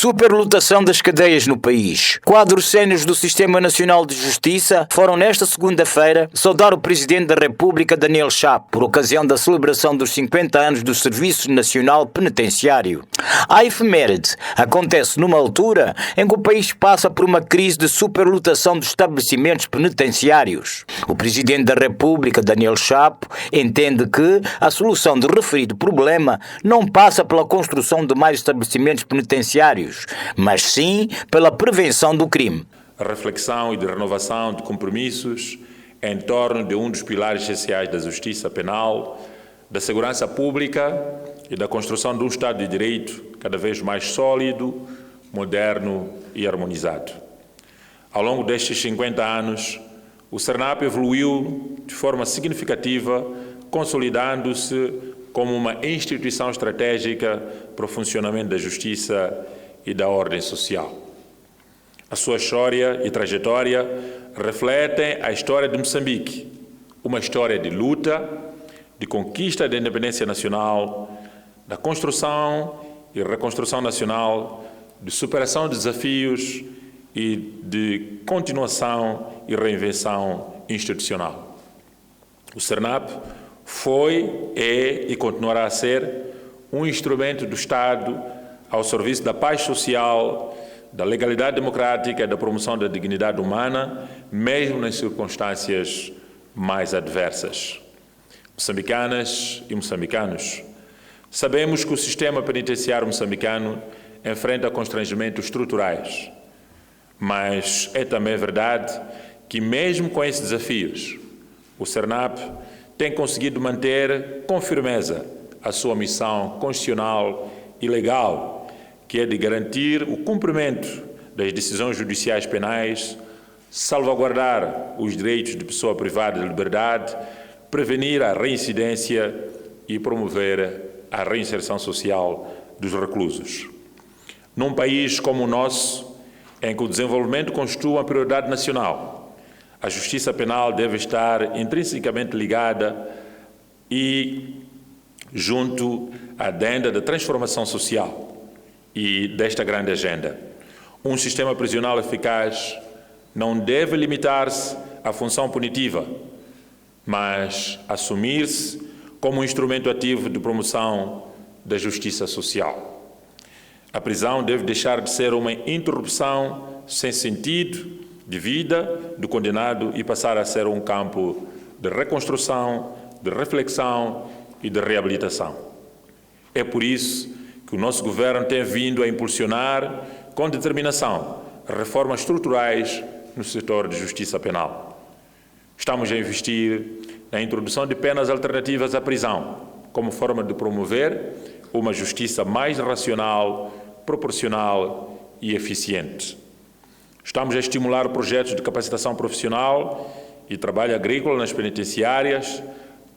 Superlotação das cadeias no país. Quadros sénios do Sistema Nacional de Justiça foram nesta segunda-feira saudar o Presidente da República, Daniel Chapo, por ocasião da celebração dos 50 anos do Serviço Nacional Penitenciário. A efeméride acontece numa altura em que o país passa por uma crise de superlotação dos estabelecimentos penitenciários. O Presidente da República, Daniel Chapo, entende que a solução do referido problema não passa pela construção de mais estabelecimentos penitenciários, mas sim pela prevenção do crime. A reflexão e de renovação de compromissos em torno de um dos pilares essenciais da justiça penal, da segurança pública e da construção de um Estado de Direito cada vez mais sólido, moderno e harmonizado. Ao longo destes 50 anos, o CERNAP evoluiu de forma significativa, consolidando-se como uma instituição estratégica para o funcionamento da justiça e da ordem social. A sua história e trajetória refletem a história de Moçambique, uma história de luta, de conquista da independência nacional, da construção e reconstrução nacional, de superação de desafios e de continuação e reinvenção institucional. O CERNAP foi, é e continuará a ser um instrumento do Estado ao serviço da paz social, da legalidade democrática e da promoção da dignidade humana, mesmo nas circunstâncias mais adversas. Moçambicanas e moçambicanos, sabemos que o sistema penitenciário moçambicano enfrenta constrangimentos estruturais, mas é também verdade que, mesmo com esses desafios, o CERNAP tem conseguido manter com firmeza a sua missão constitucional e legal, que é de garantir o cumprimento das decisões judiciais penais, salvaguardar os direitos de pessoa privada de liberdade, prevenir a reincidência e promover a reinserção social dos reclusos. Num país como o nosso, em que o desenvolvimento constitui uma prioridade nacional, a justiça penal deve estar intrinsecamente ligada e junto à agenda da transformação social e desta grande agenda. Um sistema prisional eficaz não deve limitar-se à função punitiva, mas assumir-se como um instrumento ativo de promoção da justiça social. A prisão deve deixar de ser uma interrupção sem sentido de vida do condenado e passar a ser um campo de reconstrução, de reflexão e de reabilitação. É por isso que o nosso governo tem vindo a impulsionar com determinação reformas estruturais no setor de justiça penal. Estamos a investir na introdução de penas alternativas à prisão, como forma de promover uma justiça mais racional, proporcional e eficiente. Estamos a estimular projetos de capacitação profissional e trabalho agrícola nas penitenciárias,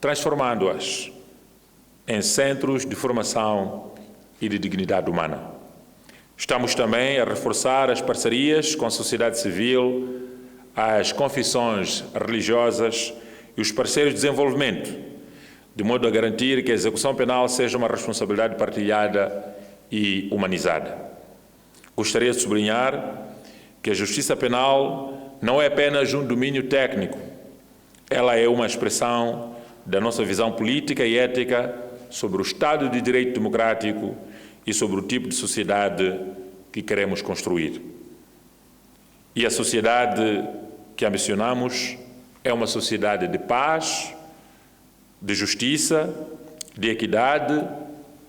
transformando-as em centros de formação e de dignidade humana. Estamos também a reforçar as parcerias com a sociedade civil, as confissões religiosas e os parceiros de desenvolvimento, de modo a garantir que a execução penal seja uma responsabilidade partilhada e humanizada. Gostaria de sublinhar que a justiça penal não é apenas um domínio técnico, ela é uma expressão da nossa visão política e ética sobre o Estado de Direito democrático e sobre o tipo de sociedade que queremos construir. E a sociedade que ambicionamos é uma sociedade de paz, de justiça, de equidade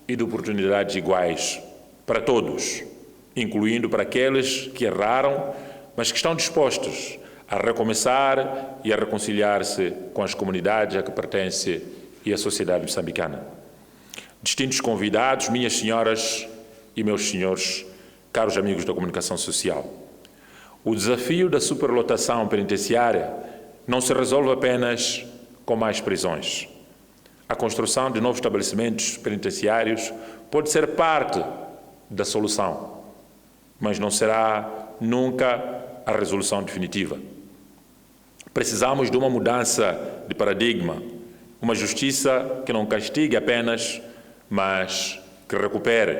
e de oportunidades iguais para todos, incluindo para aqueles que erraram, mas que estão dispostos a recomeçar e a reconciliar-se com as comunidades a que pertence e a sociedade moçambicana. Distintos convidados, minhas senhoras e meus senhores, caros amigos da comunicação social, o desafio da superlotação penitenciária não se resolve apenas com mais prisões. A construção de novos estabelecimentos penitenciários pode ser parte da solução, mas não será nunca a resolução definitiva. Precisamos de uma mudança de paradigma, uma justiça que não castigue apenas, mas que recupere,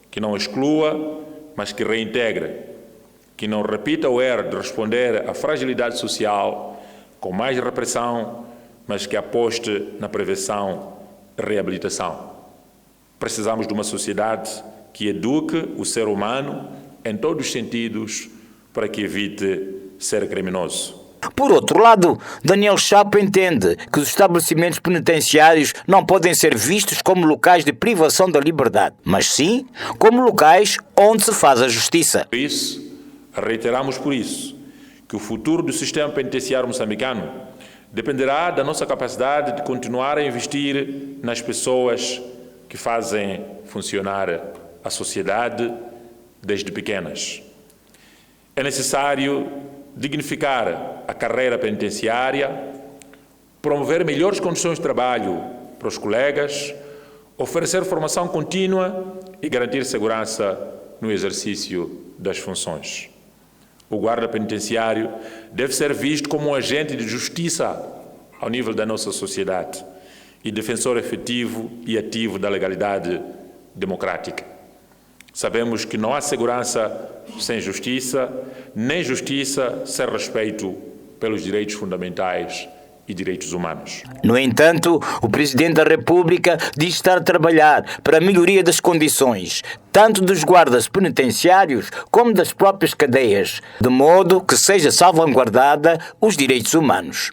que não exclua, mas que reintegre, que não repita o erro de responder à fragilidade social com mais repressão, mas que aposte na prevenção e reabilitação. Precisamos de uma sociedade que eduque o ser humano em todos os sentidos para que evite ser criminoso. Por outro lado, Daniel Chapo entende que os estabelecimentos penitenciários não podem ser vistos como locais de privação da liberdade, mas sim como locais onde se faz a justiça. Por isso, reiteramos que o futuro do sistema penitenciário moçambicano dependerá da nossa capacidade de continuar a investir nas pessoas que fazem funcionar a sociedade desde pequenas. É necessário dignificar a carreira penitenciária, promover melhores condições de trabalho para os colegas, oferecer formação contínua e garantir segurança no exercício das funções. O guarda penitenciário deve ser visto como um agente de justiça ao nível da nossa sociedade e defensor efetivo e ativo da legalidade democrática. Sabemos que não há segurança sem justiça, nem justiça sem respeito pelos direitos fundamentais e direitos humanos. No entanto, o Presidente da República diz estar a trabalhar para a melhoria das condições, tanto dos guardas penitenciários como das próprias cadeias, de modo que seja salvaguardada os direitos humanos.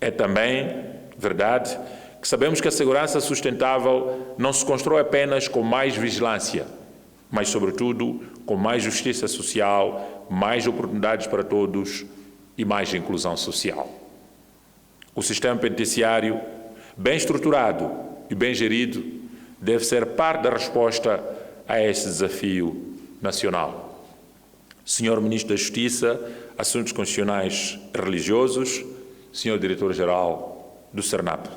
É também verdade que sabemos que a segurança sustentável não se constrói apenas com mais vigilância, mas, sobretudo, com mais justiça social, mais oportunidades para todos e mais inclusão social. O sistema penitenciário, bem estruturado e bem gerido, deve ser parte da resposta a este desafio nacional. Senhor Ministro da Justiça, Assuntos Constitucionais e Religiosos, Senhor Diretor-Geral do CERNAP,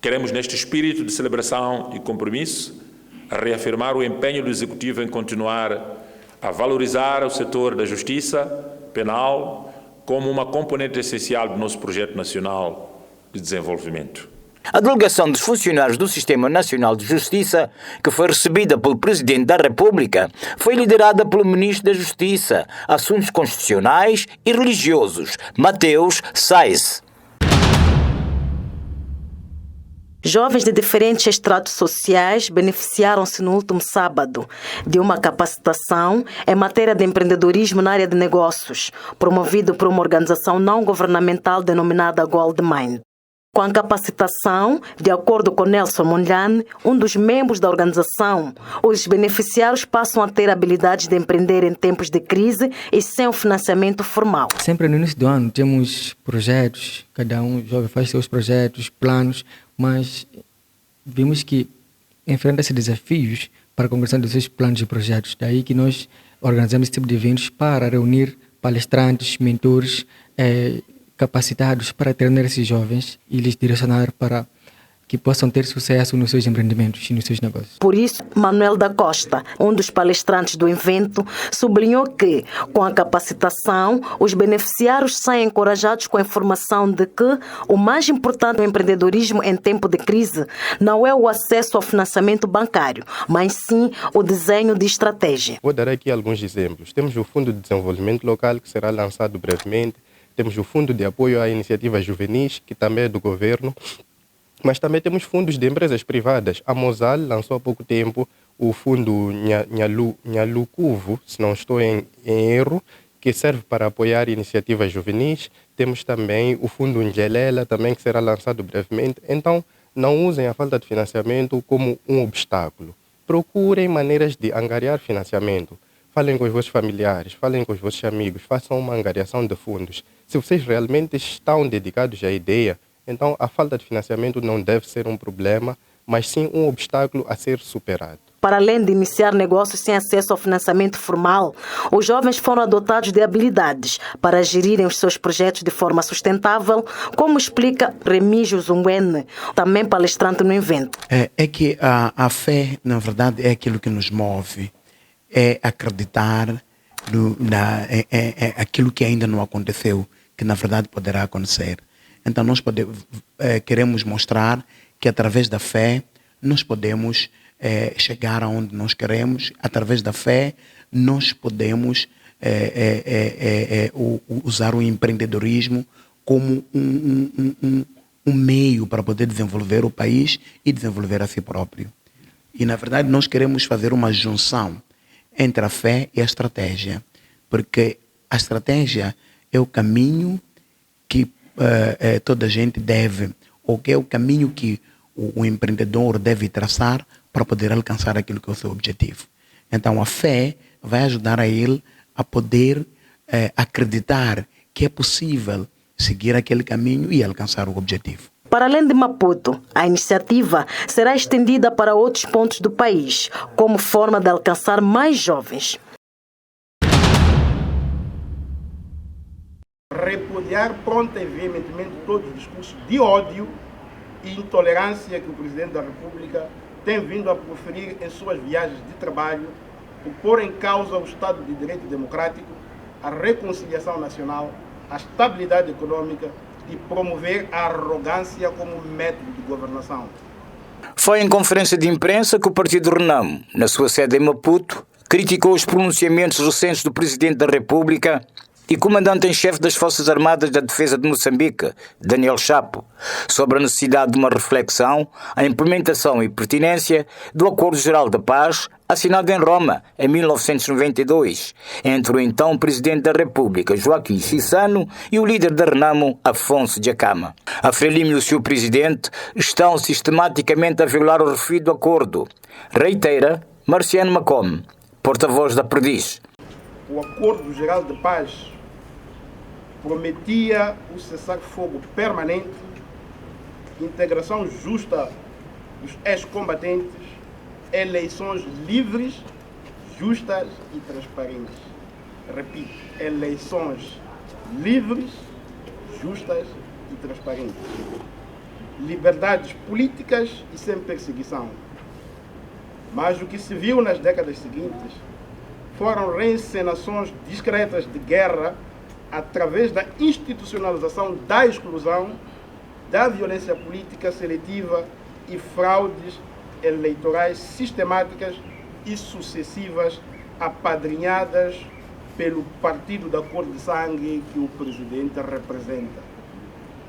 queremos, neste espírito de celebração e compromisso, reafirmar o empenho do Executivo em continuar a valorizar o setor da justiça penal como uma componente essencial do nosso projeto nacional de desenvolvimento. A delegação dos funcionários do Sistema Nacional de Justiça, que foi recebida pelo Presidente da República, foi liderada pelo Ministro da Justiça, Assuntos Constitucionais e Religiosos, Mateus Sais. Jovens de diferentes estratos sociais beneficiaram-se no último sábado de uma capacitação em matéria de empreendedorismo na área de negócios, promovido por uma organização não governamental denominada Goldmind. Com a capacitação, de acordo com Nelson Mondlane, um dos membros da organização, os beneficiários passam a ter habilidades de empreender em tempos de crise e sem o financiamento formal. Sempre no início do ano temos projetos, cada um jovem faz seus projetos, planos, mas vimos que enfrenta esses desafios para a conclusão dos seus planos e projetos. Daí que nós organizamos esse tipo de eventos para reunir palestrantes, mentores, capacitados para treinar esses jovens e lhes direcionar para que possam ter sucesso nos seus empreendimentos e nos seus negócios. Por isso, Manuel da Costa, um dos palestrantes do evento, sublinhou que, com a capacitação, os beneficiários saem encorajados com a informação de que o mais importante do empreendedorismo em tempo de crise não é o acesso ao financiamento bancário, mas sim o desenho de estratégia. Vou dar aqui alguns exemplos. Temos o Fundo de Desenvolvimento Local, que será lançado brevemente. Temos o Fundo de Apoio à Iniciativas Juvenis, que também é do governo. Mas também temos fundos de empresas privadas. A Mosal lançou há pouco tempo o fundo Nhalucuvo, se não estou em erro, que serve para apoiar iniciativas juvenis. Temos também o fundo Ngelela, também que será lançado brevemente. Então, não usem a falta de financiamento como um obstáculo. Procurem maneiras de angariar financiamento. Falem com os vossos familiares, falem com os vossos amigos, façam uma angariação de fundos. Se vocês realmente estão dedicados à ideia, então a falta de financiamento não deve ser um problema, mas sim um obstáculo a ser superado. Para além de iniciar negócios sem acesso ao financiamento formal, os jovens foram dotados de habilidades para gerirem os seus projetos de forma sustentável, como explica Remígio Zungwene, também palestrante no evento. É que a fé, na verdade, é aquilo que nos move, é acreditar aquilo que ainda não aconteceu, que na verdade poderá acontecer. Então nós queremos mostrar que através da fé nós podemos chegar aonde nós queremos. Através da fé, nós podemos usar o empreendedorismo como um meio para poder desenvolver o país e desenvolver a si próprio. E, na verdade, nós queremos fazer uma junção entre a fé e a estratégia, porque a estratégia é o caminho que toda a gente deve, ou que é o caminho que o empreendedor deve traçar para poder alcançar aquilo que é o seu objetivo. Então, a fé vai ajudar a ele a poder acreditar que é possível seguir aquele caminho e alcançar o objetivo. Para além de Maputo, a iniciativa será estendida para outros pontos do país, como forma de alcançar mais jovens. Repudiar pronta e veementemente todos os discursos de ódio e intolerância que o Presidente da República tem vindo a proferir em suas viagens de trabalho, por pôr em causa o Estado de Direito Democrático, a reconciliação nacional, a estabilidade econômica e promover a arrogância como método de governação. Foi em conferência de imprensa que o Partido Renamo, na sua sede em Maputo, criticou os pronunciamentos recentes do Presidente da República e comandante-em-chefe das Forças Armadas da Defesa de Moçambique, Daniel Chapo, sobre a necessidade de uma reflexão, a implementação e pertinência do Acordo Geral de Paz, assinado em Roma em 1992, entre o então Presidente da República, Joaquim Chissano, e o líder da Renamo, Afonso Dhlakama. A Frelimo e o seu Presidente estão sistematicamente a violar o referido acordo, reitera Marciano Macome, porta-voz da Perdiz. O Acordo Geral de Paz prometia o cessar-fogo permanente, integração justa dos ex-combatentes, eleições livres, justas e transparentes. Repito, eleições livres, justas e transparentes. Liberdades políticas e sem perseguição. Mas o que se viu nas décadas seguintes foram reencenações discretas de guerra através da institucionalização da exclusão, da violência política seletiva e fraudes eleitorais sistemáticas e sucessivas apadrinhadas pelo partido da cor de sangue que o Presidente representa.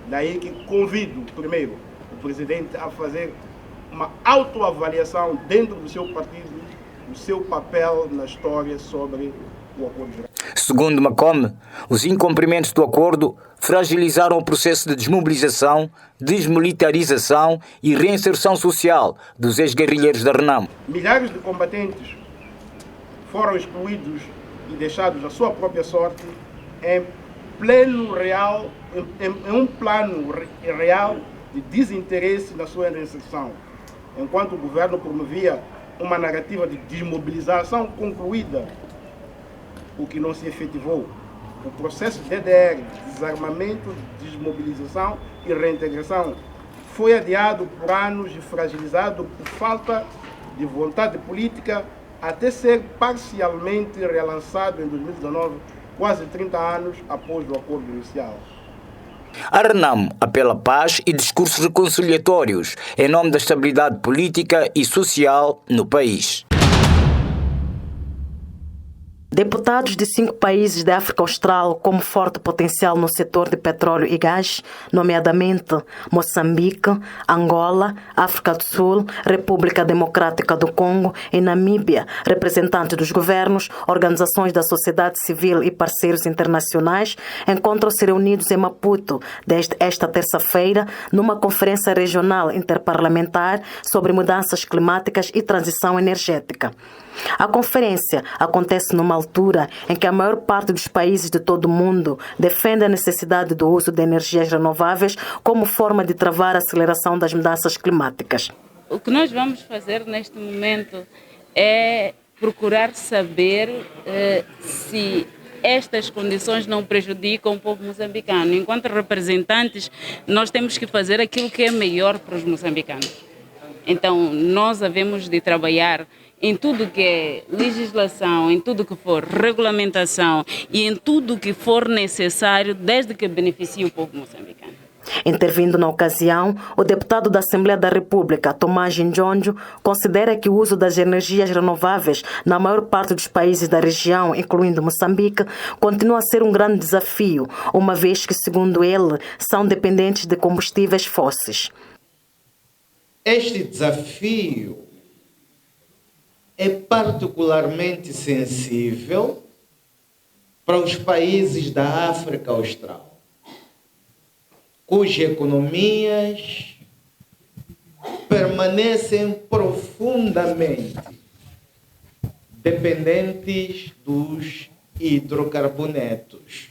Daí que convido, primeiro, o Presidente a fazer uma autoavaliação dentro do seu partido, o seu papel na história sobre o Acordo Geral. Segundo Macome, os incumprimentos do acordo fragilizaram o processo de desmobilização, desmilitarização e reinserção social dos ex-guerrilheiros da Renamo. Milhares de combatentes foram excluídos e deixados à sua própria sorte em um plano real de desinteresse na sua reinserção, enquanto o governo promovia uma narrativa de desmobilização concluída, o que não se efetivou. O processo de DDR, desarmamento, desmobilização e reintegração, foi adiado por anos e fragilizado por falta de vontade política, até ser parcialmente relançado em 2019, quase 30 anos após o acordo inicial. A Renamo apela à paz e discursos reconciliatórios em nome da estabilidade política e social no país. Deputados de 5 países da África Austral com forte potencial no setor de petróleo e gás, nomeadamente Moçambique, Angola, África do Sul, República Democrática do Congo e Namíbia, representantes dos governos, organizações da sociedade civil e parceiros internacionais, encontram-se reunidos em Maputo desde esta terça-feira numa conferência regional interparlamentar sobre mudanças climáticas e transição energética. A conferência acontece numa altura em que a maior parte dos países de todo o mundo defende a necessidade do uso de energias renováveis como forma de travar a aceleração das mudanças climáticas. O que nós vamos fazer neste momento é procurar saber se estas condições não prejudicam o povo moçambicano. Enquanto representantes, nós temos que fazer aquilo que é melhor para os moçambicanos. Então, nós havemos de trabalhar em tudo que é legislação, em tudo que for regulamentação e em tudo que for necessário, desde que beneficie o povo moçambicano. Intervindo na ocasião, o deputado da Assembleia da República, Tomás Njonjo, considera que o uso das energias renováveis na maior parte dos países da região, incluindo Moçambique, continua a ser um grande desafio, uma vez que, segundo ele, são dependentes de combustíveis fósseis. Este desafio é particularmente sensível para os países da África Austral, cujas economias permanecem profundamente dependentes dos hidrocarbonetos,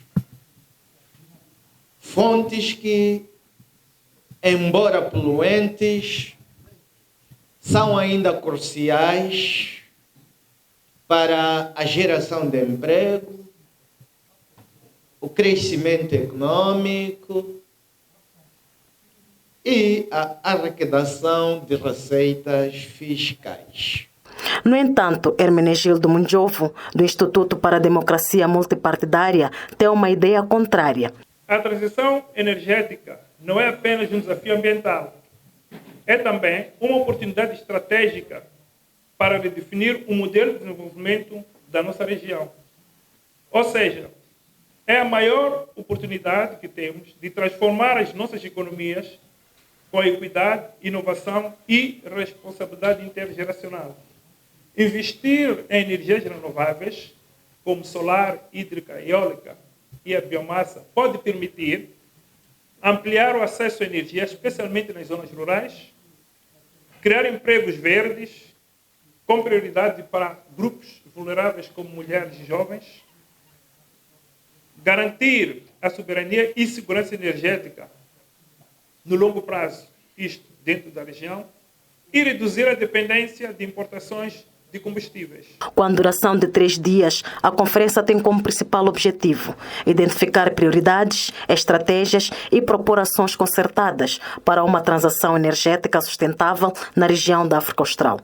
fontes que, embora poluentes, são ainda cruciais para a geração de emprego, o crescimento econômico e a arrecadação de receitas fiscais. No entanto, Hermenegildo Munjovo, do Instituto para a Democracia Multipartidária, tem uma ideia contrária. A transição energética não é apenas um desafio ambiental, é também uma oportunidade estratégica para redefinir o modelo de desenvolvimento da nossa região. Ou seja, é a maior oportunidade que temos de transformar as nossas economias com equidade, inovação e responsabilidade intergeracional. Investir em energias renováveis, como solar, hídrica, eólica e a biomassa, pode permitir ampliar o acesso à energia, especialmente nas zonas rurais, criar empregos verdes, com prioridade para grupos vulneráveis como mulheres e jovens, garantir a soberania e segurança energética no longo prazo, isto dentro da região, e reduzir a dependência de importações de combustíveis. Com a duração de 3 dias, a conferência tem como principal objetivo identificar prioridades, estratégias e propor ações concertadas para uma transição energética sustentável na região da África Austral.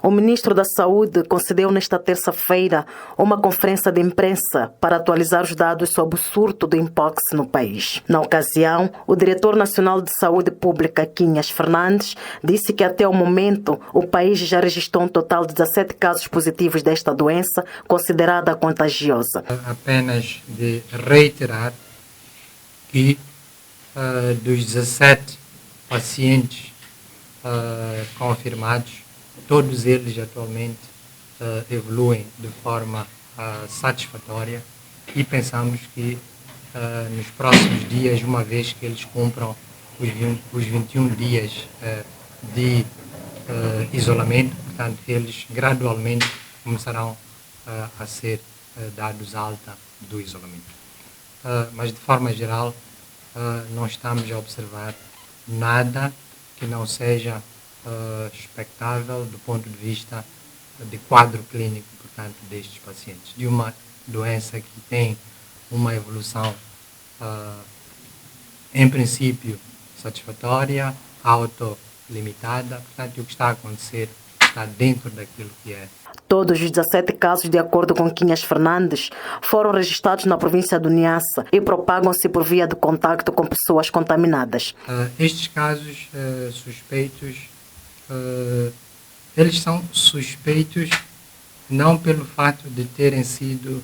O ministro da Saúde concedeu nesta terça-feira uma conferência de imprensa para atualizar os dados sobre o surto do Mpox no país. Na ocasião, o diretor nacional de Saúde Pública, Quinhas Fernandes, disse que até o momento o país já registrou um total de 17 casos positivos desta doença, considerada contagiosa. Apenas de reiterar que dos 17 pacientes confirmados, todos eles atualmente evoluem de forma satisfatória e pensamos que nos próximos dias, uma vez que eles cumpram os 21 dias de isolamento, portanto, eles gradualmente começarão a ser dados alta do isolamento. Mas, de forma geral, não estamos a observar nada que não seja expectável do ponto de vista de quadro clínico, portanto, destes pacientes, de uma doença que tem uma evolução, em princípio, satisfatória, autolimitada, portanto, o que está a acontecer está dentro daquilo que é. Todos os 17 casos, de acordo com Quinhas Fernandes, foram registrados na província do Niassa e propagam-se por via de contacto com pessoas contaminadas. Estes casos suspeitos, eles são suspeitos não pelo fato de terem sido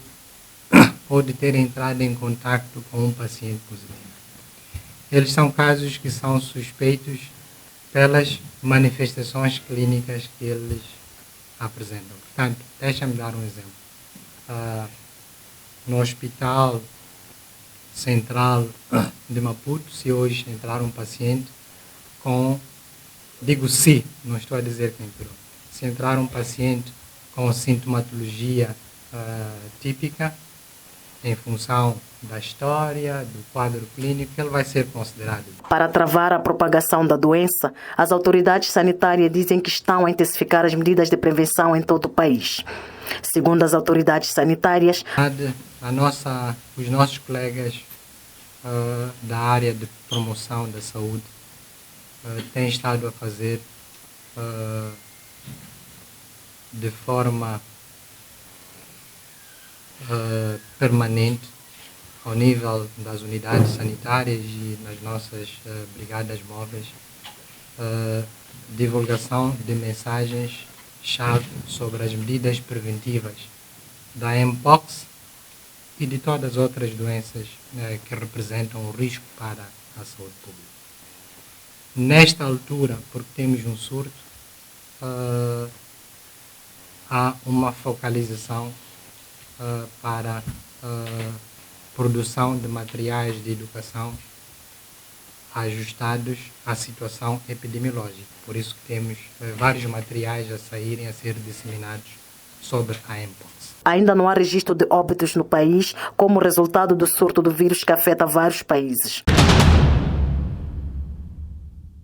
ou de terem entrado em contato com um paciente positivo. Eles são casos que são suspeitos pelas manifestações clínicas que eles apresentam. Portanto, deixa-me dar um exemplo. No Hospital Central de Maputo, se hoje entrar um paciente com, digo se, não estou a dizer que entrou, se entrar um paciente com sintomatologia típica, em função da história, do quadro clínico, ele vai ser considerado. Para travar a propagação da doença, as autoridades sanitárias dizem que estão a intensificar as medidas de prevenção em todo o país. Segundo as autoridades sanitárias, os nossos colegas da área de promoção da saúde têm estado a fazer de forma permanente ao nível das unidades sanitárias e nas nossas brigadas móveis, divulgação de mensagens-chave sobre as medidas preventivas da Mpox e de todas as outras doenças que representam um risco para a saúde pública. Nesta altura, porque temos um surto, há uma focalização para produção de materiais de educação ajustados à situação epidemiológica. Por isso que temos vários materiais a saírem, a ser disseminados sobre a Mpox. Ainda não há registro de óbitos no país como resultado do surto do vírus que afeta vários países.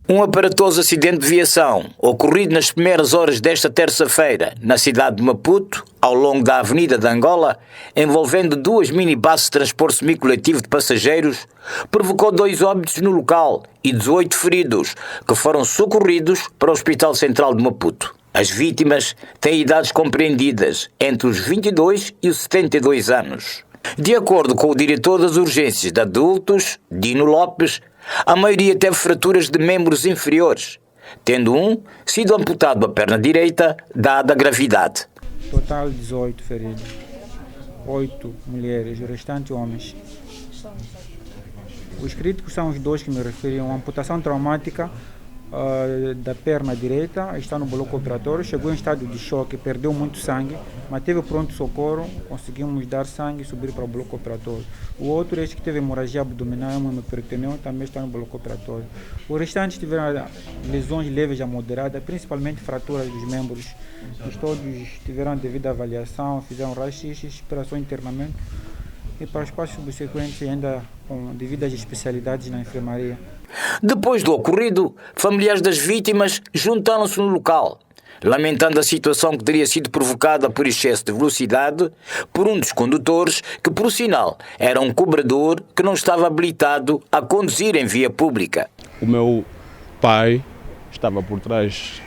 Um aparatoso acidente de viação, ocorrido nas primeiras horas desta terça-feira, na cidade de Maputo, ao longo da Avenida de Angola, envolvendo 2 minibuses de transporte semicoletivo de passageiros, provocou 2 óbitos no local e 18 feridos, que foram socorridos para o Hospital Central de Maputo. As vítimas têm idades compreendidas entre os 22 e os 72 anos. De acordo com o diretor das urgências de adultos, Dino Lopes, a maioria teve fraturas de membros inferiores, tendo um sido amputado a perna direita, dada a gravidade. Total 18 feridos, 8 mulheres, o restante homens. Os críticos são os 2 que me referi, uma amputação traumática da perna direita, está no bloco operatório, chegou em estado de choque, perdeu muito sangue, mas teve pronto socorro, conseguimos dar sangue e subir para o bloco operatório. O outro, este que teve hemorragia abdominal, hemoperitoneu, também está no bloco operatório. Os restantes tiveram lesões leves a moderadas, principalmente fraturas dos membros. Todos tiveram a devida avaliação, fizeram raio-x, operação de internamento e para os passos subsequentes ainda com devidas especialidades na enfermaria. Depois do ocorrido, familiares das vítimas juntaram-se no local, lamentando a situação que teria sido provocada por excesso de velocidade por um dos condutores que, por sinal, era um cobrador que não estava habilitado a conduzir em via pública. O meu pai estava por trás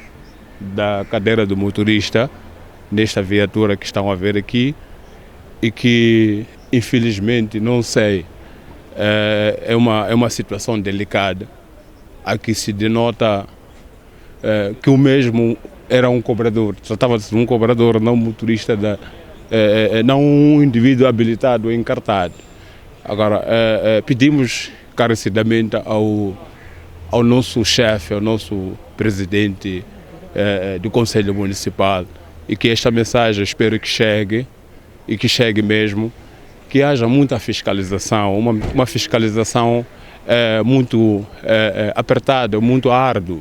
da cadeira do motorista, nesta viatura que estão a ver aqui, e que, infelizmente, não sei, é uma situação delicada. Aqui se denota que o mesmo era um cobrador, tratava-se de um cobrador, não um motorista, não um indivíduo habilitado, encartado. Agora, pedimos encarecidamente ao nosso chefe, ao nosso presidente do Conselho Municipal, e que esta mensagem espero que chegue, e que chegue mesmo, que haja muita fiscalização, uma fiscalização muito apertada, muito árdua.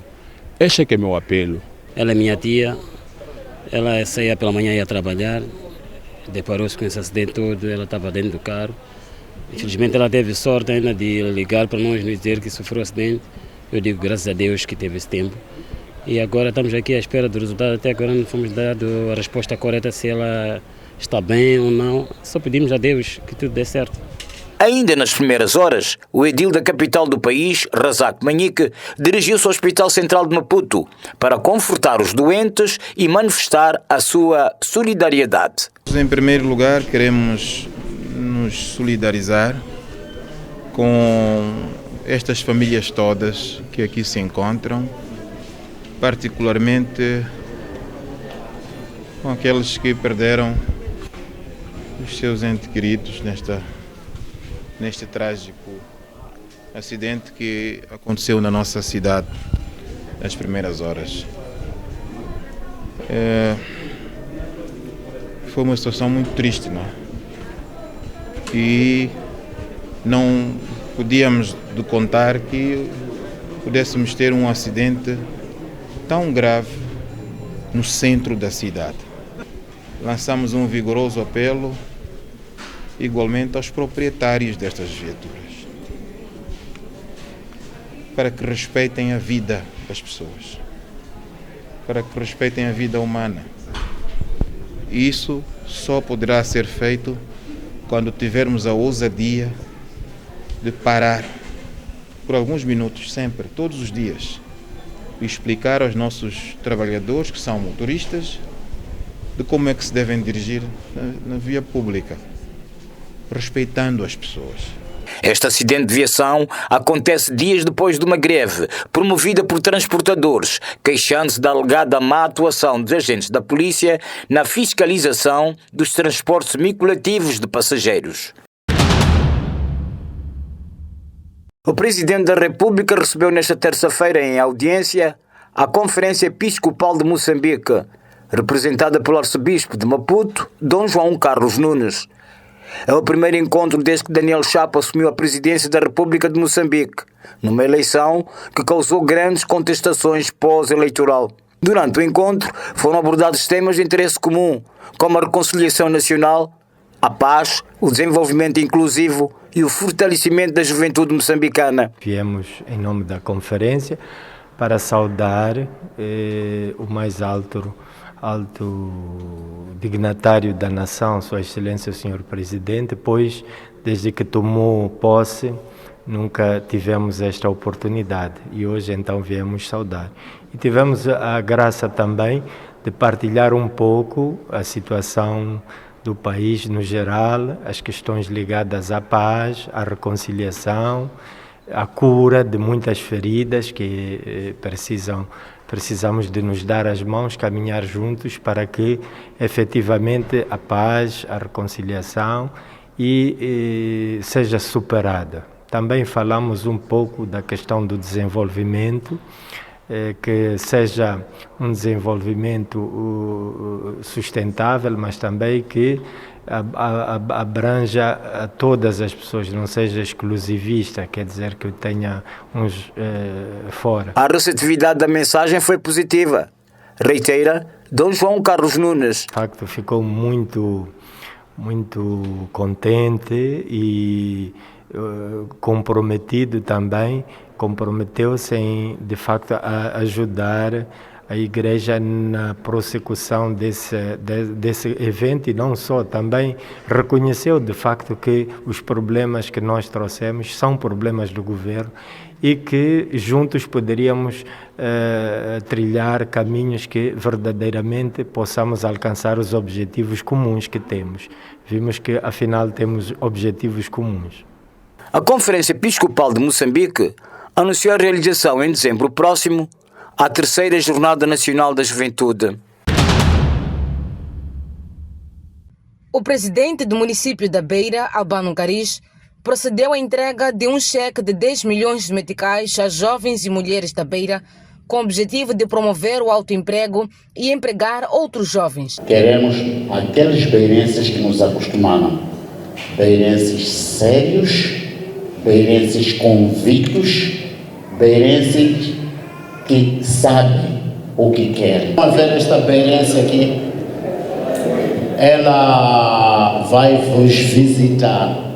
Este é que é meu apelo. Ela é minha tia, ela saía pela manhã e ia trabalhar, deparou-se com esse acidente todo, ela estava dentro do carro. Infelizmente ela teve sorte ainda de ligar para nós nos dizer que sofreu um acidente. Eu digo graças a Deus que teve esse tempo. E agora estamos aqui à espera do resultado, até agora não fomos dado a resposta correta se ela está bem ou não. Só pedimos a Deus que tudo dê certo. Ainda nas primeiras horas, o edil da capital do país, Razak Manique, dirigiu-se ao Hospital Central de Maputo para confortar os doentes e manifestar a sua solidariedade. Em primeiro lugar, queremos nos solidarizar com estas famílias todas que aqui se encontram, particularmente com aqueles que perderam os seus entes queridos neste trágico acidente que aconteceu na nossa cidade nas primeiras horas. Foi uma situação muito triste, não é? E não podíamos contar que pudéssemos ter um acidente tão grave no centro da cidade. Lançamos um vigoroso apelo igualmente aos proprietários destas viaturas para que respeitem a vida das pessoas, para que respeitem a vida humana. E isso só poderá ser feito quando tivermos a ousadia de parar por alguns minutos, sempre, todos os dias, e explicar aos nossos trabalhadores, que são motoristas, de como é que se devem dirigir na via pública. respeitando as pessoas. Este acidente de viação acontece dias depois de uma greve promovida por transportadores, queixando-se da alegada má atuação dos agentes da polícia na fiscalização dos transportes semi-coletivos de passageiros. O Presidente da República recebeu nesta terça-feira em audiência a Conferência Episcopal de Moçambique, representada pelo Arcebispo de Maputo, Dom João Carlos Nunes. É o primeiro encontro desde que Daniel Chapo assumiu a presidência da República de Moçambique, numa eleição que causou grandes contestações pós-eleitoral. Durante o encontro foram abordados temas de interesse comum, como a reconciliação nacional, a paz, o desenvolvimento inclusivo e o fortalecimento da juventude moçambicana. Viemos em nome da conferência para saudar o mais alto dignatário da nação, Sua Excelência o Senhor Presidente, pois desde que tomou posse nunca tivemos esta oportunidade e hoje então viemos saudar. E tivemos a graça também de partilhar um pouco a situação do país no geral, as questões ligadas à paz, à reconciliação, à cura de muitas feridas que precisamos de nos dar as mãos, caminhar juntos para que efetivamente a paz, a reconciliação seja superada. Também falamos um pouco da questão do desenvolvimento, que seja um desenvolvimento sustentável, mas também que abranja a todas as pessoas, não seja exclusivista, quer dizer que tenha uns fora. A receptividade da mensagem foi positiva, reitera Dom João Carlos Nunes. De facto, ficou muito contente e comprometido também, comprometeu-se em, de facto, a ajudar a Igreja na prossecução desse evento e não só, também reconheceu de facto que os problemas que nós trouxemos são problemas do governo e que juntos poderíamos trilhar caminhos que verdadeiramente possamos alcançar os objetivos comuns que temos. Vimos que afinal temos objetivos comuns. A Conferência Episcopal de Moçambique anunciou a realização em dezembro próximo à terceira Jornada Nacional da Juventude. O presidente do município da Beira, Albano Caris, procedeu à entrega de um cheque de 10 milhões de meticais a jovens e mulheres da Beira, com o objetivo de promover o autoemprego e empregar outros jovens. Queremos aqueles beirenses que nos acostumaram, beirenses sérios, beirenses convictos, beirenses que sabem o que querem. Vamos ver esta beirense aqui, ela vai vos visitar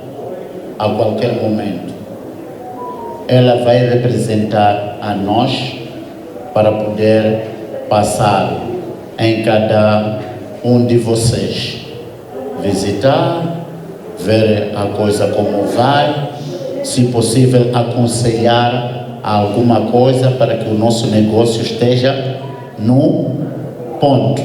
a qualquer momento. Ela vai representar a nós para poder passar em cada um de vocês, visitar, ver a coisa como vai, se possível aconselhar alguma coisa para que o nosso negócio esteja no ponto.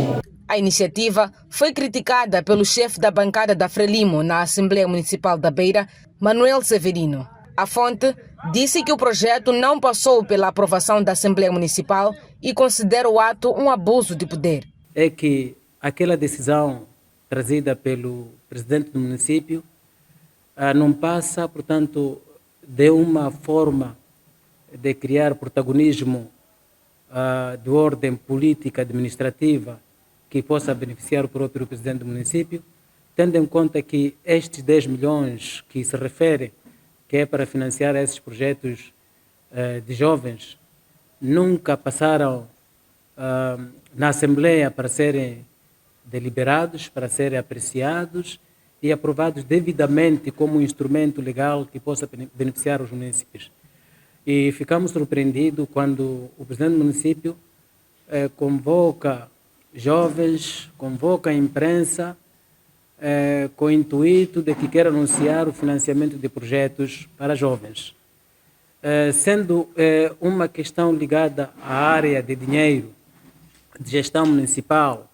A iniciativa foi criticada pelo chefe da bancada da Frelimo na Assembleia Municipal da Beira, Manuel Severino. A fonte disse que o projeto não passou pela aprovação da Assembleia Municipal e considera o ato um abuso de poder. É que aquela decisão trazida pelo presidente do município não passa, portanto, de uma forma de criar protagonismo de ordem política administrativa que possa beneficiar o próprio presidente do município, tendo em conta que estes 10 milhões que se refere, que é para financiar esses projetos de jovens, nunca passaram na Assembleia para serem deliberados, para serem apreciados e aprovados devidamente como um instrumento legal que possa beneficiar os municípios. E ficamos surpreendidos quando o presidente do município convoca jovens, convoca a imprensa com o intuito de que quer anunciar o financiamento de projetos para jovens. Sendo uma questão ligada à área de dinheiro, de gestão municipal,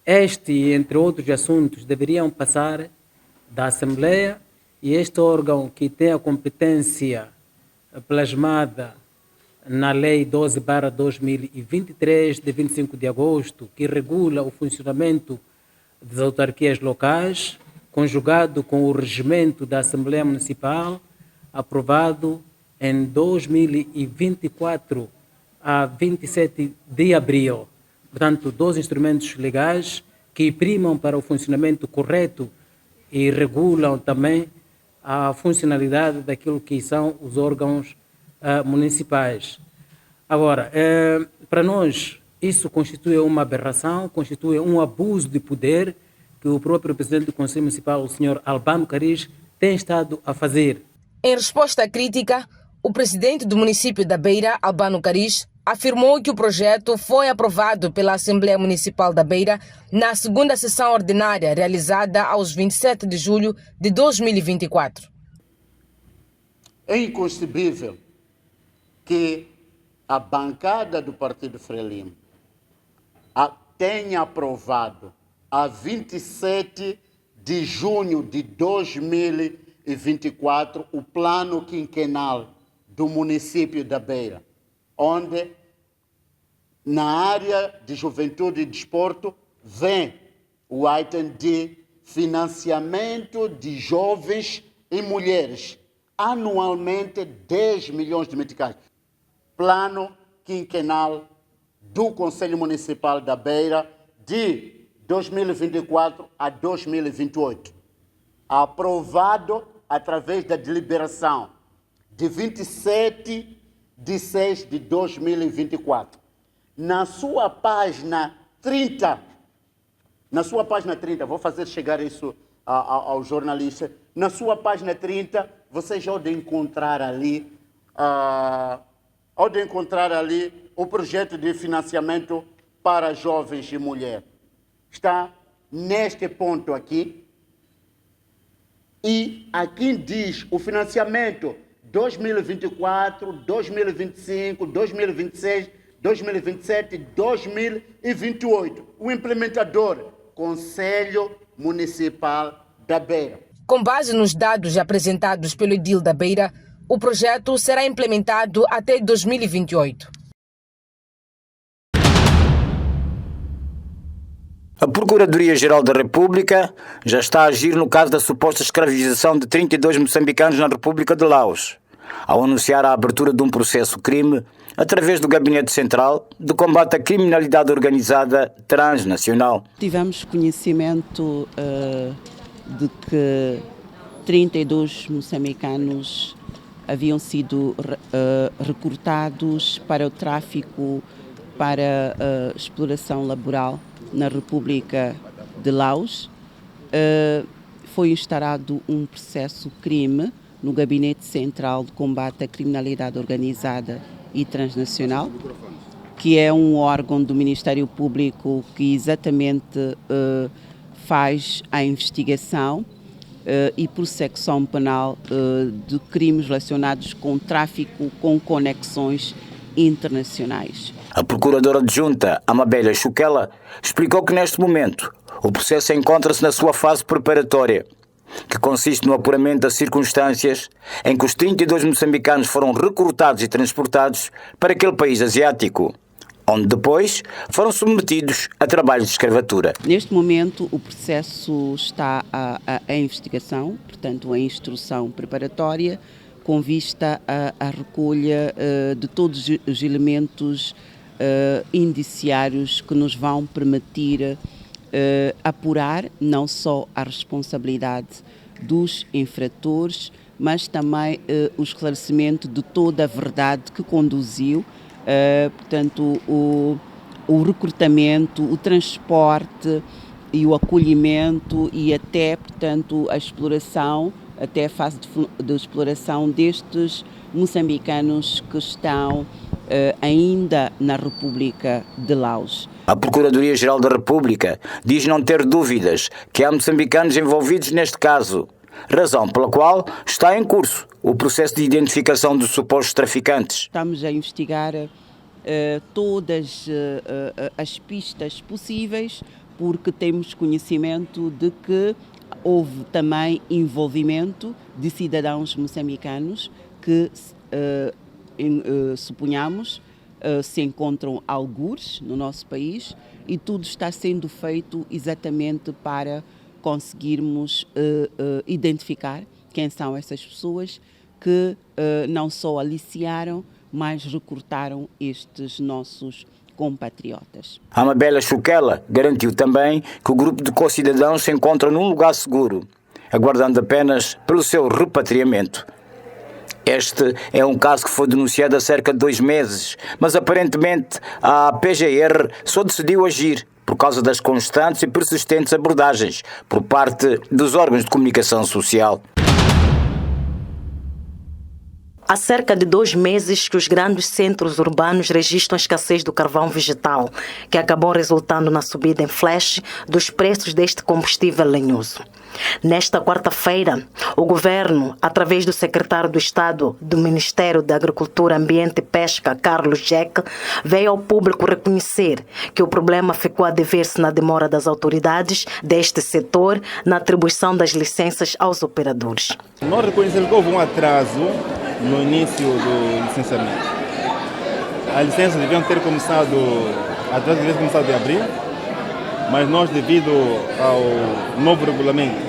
este, entre outros assuntos, deveriam passar da Assembleia, e este órgão, que tem a competência plasmada na Lei 12/2023, de 25 de agosto, que regula o funcionamento das autarquias locais, conjugado com o regimento da Assembleia Municipal, aprovado em 2024, a 27 de abril. Portanto, 2 instrumentos legais que primam para o funcionamento correto e regulam também a funcionalidade daquilo que são os órgãos municipais. Agora, para nós, isso constitui uma aberração, constitui um abuso de poder que o próprio presidente do Conselho Municipal, o Sr. Albano Caris, tem estado a fazer. Em resposta à crítica, o presidente do município da Beira, Albano Caris, afirmou que o projeto foi aprovado pela Assembleia Municipal da Beira na segunda sessão ordinária realizada aos 27 de julho de 2024. É inconcebível que a bancada do Partido Frelimo tenha aprovado a 27 de junho de 2024 o plano quinquenal do município da Beira, onde na área de juventude e desporto vem o item de financiamento de jovens e mulheres, anualmente 10 milhões de meticais. Plano quinquenal do Conselho Municipal da Beira de 2024 a 2028, aprovado através da deliberação de 27 de 6 de 2024. Na sua página 30, vou fazer chegar isso ao jornalista, na sua página 30, vocês já podem encontrar ali, o projeto de financiamento para jovens e mulheres. Está neste ponto aqui. E aqui diz o financiamento 2024, 2025, 2026, 2027, 2028. O implementador, Conselho Municipal da Beira. Com base nos dados apresentados pelo edil da Beira, o projeto será implementado até 2028. A Procuradoria-Geral da República já está a agir no caso da suposta escravização de 32 moçambicanos na República de Laos, ao anunciar a abertura de um processo-crime através do Gabinete Central de Combate à Criminalidade Organizada Transnacional. Tivemos conhecimento de que 32 moçambicanos haviam sido recrutados para o tráfico, para a exploração laboral na República de Laos. Foi instaurado um processo-crime no Gabinete Central de Combate à Criminalidade Organizada e Transnacional, que é um órgão do Ministério Público que exatamente faz a investigação e prosecução penal de crimes relacionados com tráfico com conexões internacionais. A procuradora adjunta, Amabélia Chuquela, explicou que neste momento o processo encontra-se na sua fase preparatória, que consiste no apuramento das circunstâncias em que os 32 moçambicanos foram recrutados e transportados para aquele país asiático, onde depois foram submetidos a trabalhos de escravatura. Neste momento o processo está à investigação, portanto a instrução preparatória, com vista à recolha de todos os elementos indiciários que nos vão permitir apurar não só a responsabilidade dos infratores, mas também o esclarecimento de toda a verdade que conduziu, portanto, o recrutamento, o transporte e o acolhimento e até, portanto, a exploração, até a fase de exploração destes moçambicanos que estão ainda na República de Laos. A Procuradoria-Geral da República diz não ter dúvidas que há moçambicanos envolvidos neste caso, razão pela qual está em curso o processo de identificação dos supostos traficantes. Estamos a investigar todas as pistas possíveis, porque temos conhecimento de que houve também envolvimento de cidadãos moçambicanos que, suponhamos, se encontram algures no nosso país, e tudo está sendo feito exatamente para conseguirmos identificar quem são essas pessoas que não só aliciaram, mas recrutaram estes nossos compatriotas. Amabela Chuquela garantiu também que o grupo de concidadãos se encontra num lugar seguro, aguardando apenas pelo seu repatriamento. Este é um caso que foi denunciado há cerca de 2 meses, mas aparentemente a PGR só decidiu agir por causa das constantes e persistentes abordagens por parte dos órgãos de comunicação social. Há cerca de 2 meses que os grandes centros urbanos registram a escassez do carvão vegetal, que acabou resultando na subida em flash dos preços deste combustível lenhoso. Nesta quarta-feira, o governo, através do secretário do Estado do Ministério da Agricultura, Ambiente e Pesca, Carlos Jeck, veio ao público reconhecer que o problema ficou a dever-se na demora das autoridades deste setor na atribuição das licenças aos operadores. Nós reconhecemos que houve um atraso no início do licenciamento. As licenças deviam ter começado em abril, mas nós, devido ao novo regulamento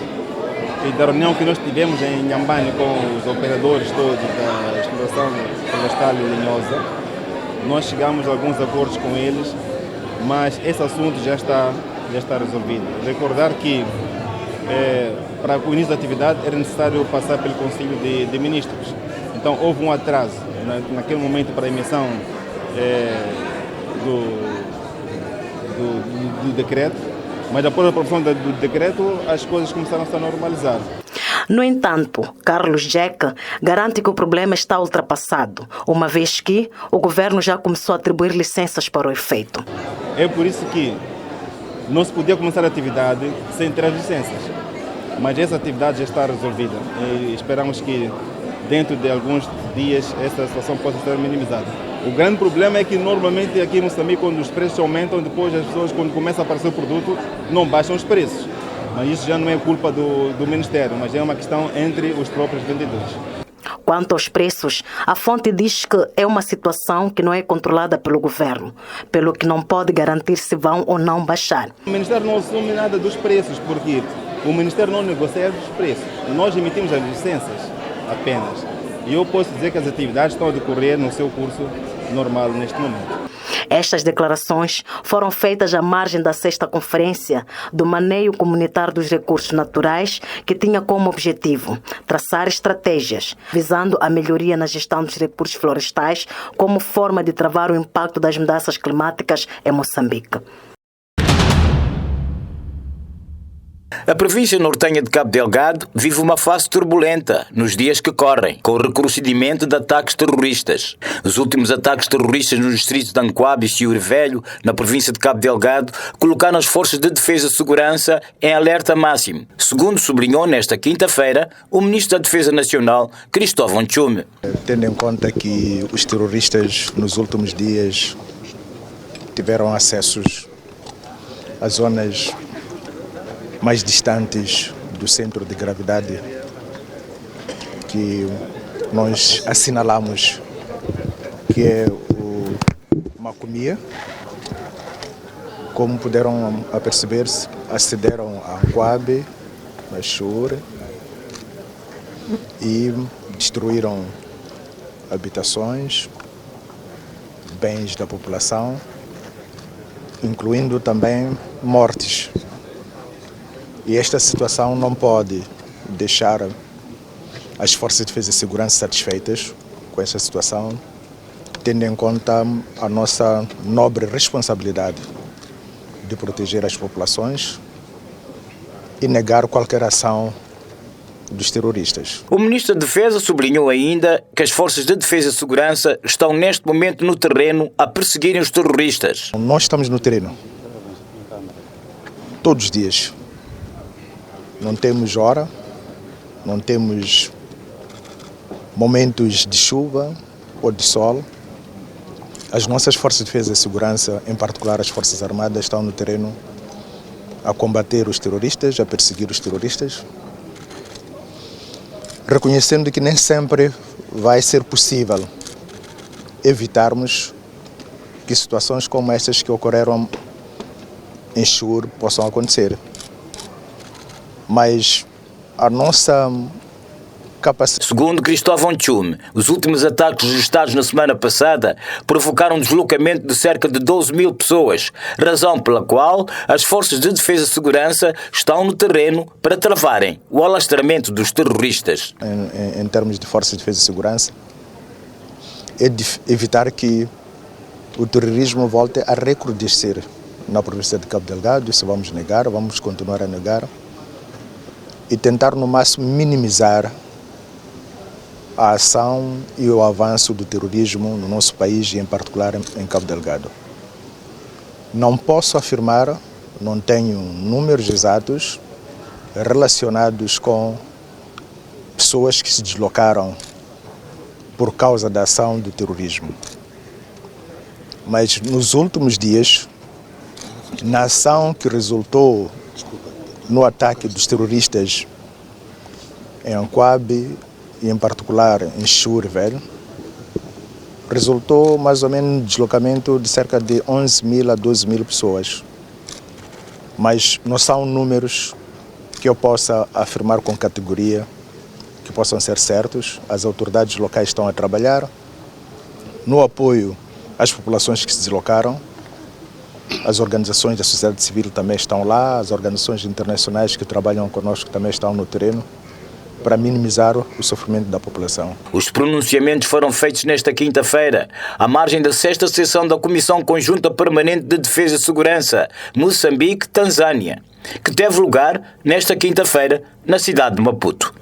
e da reunião que nós tivemos em Nhambane com os operadores todos da exploração florestal e lenhosa, nós chegamos a alguns acordos com eles, mas esse assunto já está resolvido. Recordar que para o início da atividade era necessário passar pelo Conselho de Ministros. Então houve um atraso naquele momento para a emissão do decreto, mas após a aprovação do decreto as coisas começaram a se normalizar. No entanto, Carlos Jeck garante que o problema está ultrapassado, uma vez que o governo já começou a atribuir licenças para o efeito. É por isso que não se podia começar a atividade sem ter as licenças, mas essa atividade já está resolvida e esperamos que dentro de alguns dias essa situação possa ser minimizada. O grande problema é que normalmente aqui em Moçambique, quando os preços aumentam, depois as pessoas, quando começa a aparecer o produto, não baixam os preços. Mas isso já não é culpa do Ministério, mas é uma questão entre os próprios vendedores. Quanto aos preços, a fonte diz que é uma situação que não é controlada pelo governo, pelo que não pode garantir se vão ou não baixar. O Ministério não assume nada dos preços, porque o Ministério não negocia os preços. Nós emitimos as licenças apenas. E eu posso dizer que as atividades estão a decorrer no seu curso normal neste momento. Estas declarações foram feitas à margem da 6ª Conferência do Maneio Comunitário dos Recursos Naturais, que tinha como objetivo traçar estratégias visando a melhoria na gestão dos recursos florestais como forma de travar o impacto das mudanças climáticas em Moçambique. A província nortenha de Cabo Delgado vive uma fase turbulenta nos dias que correm, com o recrudescimento de ataques terroristas. Os últimos ataques terroristas nos distritos de Ancoabe e Chiure Velho, na província de Cabo Delgado, colocaram as forças de defesa e segurança em alerta máximo, segundo sublinhou nesta quinta-feira o Ministro da Defesa Nacional, Cristóvão Tchume. Tendo em conta que os terroristas nos últimos dias tiveram acessos às zonas mais distantes do centro de gravidade que nós assinalamos, que é o Macomia. Como puderam aperceber-se, acederam a Ancoabe, a Chiure e destruíram habitações, bens da população, incluindo também mortes. E esta situação não pode deixar as forças de defesa e segurança satisfeitas com esta situação, tendo em conta a nossa nobre responsabilidade de proteger as populações e negar qualquer ação dos terroristas. O Ministro da Defesa sublinhou ainda que as forças de defesa e segurança estão neste momento no terreno a perseguirem os terroristas. Nós estamos no terreno todos os dias. Não temos hora, não temos momentos de chuva ou de sol. As nossas forças de defesa e segurança, em particular as Forças Armadas, estão no terreno a combater os terroristas, a perseguir os terroristas, reconhecendo que nem sempre vai ser possível evitarmos que situações como estas que ocorreram em Chur possam acontecer. Mas a nossa capacidade... Segundo Cristóvão Tchume, os últimos ataques registrados na semana passada provocaram um deslocamento de cerca de 12 mil pessoas, razão pela qual as forças de defesa e segurança estão no terreno para travarem o alastramento dos terroristas. Em termos de forças de defesa e segurança, é de evitar que o terrorismo volte a recrudescer na província de Cabo Delgado. Isso vamos negar, vamos continuar a negar e tentar no máximo minimizar a ação e o avanço do terrorismo no nosso país e em particular em Cabo Delgado. Não posso afirmar, não tenho números exatos relacionados com pessoas que se deslocaram por causa da ação do terrorismo. Mas nos últimos dias, na ação que resultou no ataque dos terroristas em Anquabe e em particular em Chur Velho, resultou mais ou menos um deslocamento de cerca de 11 mil a 12 mil pessoas. Mas não são números que eu possa afirmar com categoria, que possam ser certos. As autoridades locais estão a trabalhar no apoio às populações que se deslocaram. As organizações da sociedade civil também estão lá, as organizações internacionais que trabalham conosco também estão no terreno para minimizar o sofrimento da população. Os pronunciamentos foram feitos nesta quinta-feira, à margem da 6ª sessão da Comissão Conjunta Permanente de Defesa e Segurança, Moçambique-Tanzânia, que teve lugar nesta quinta-feira na cidade de Maputo.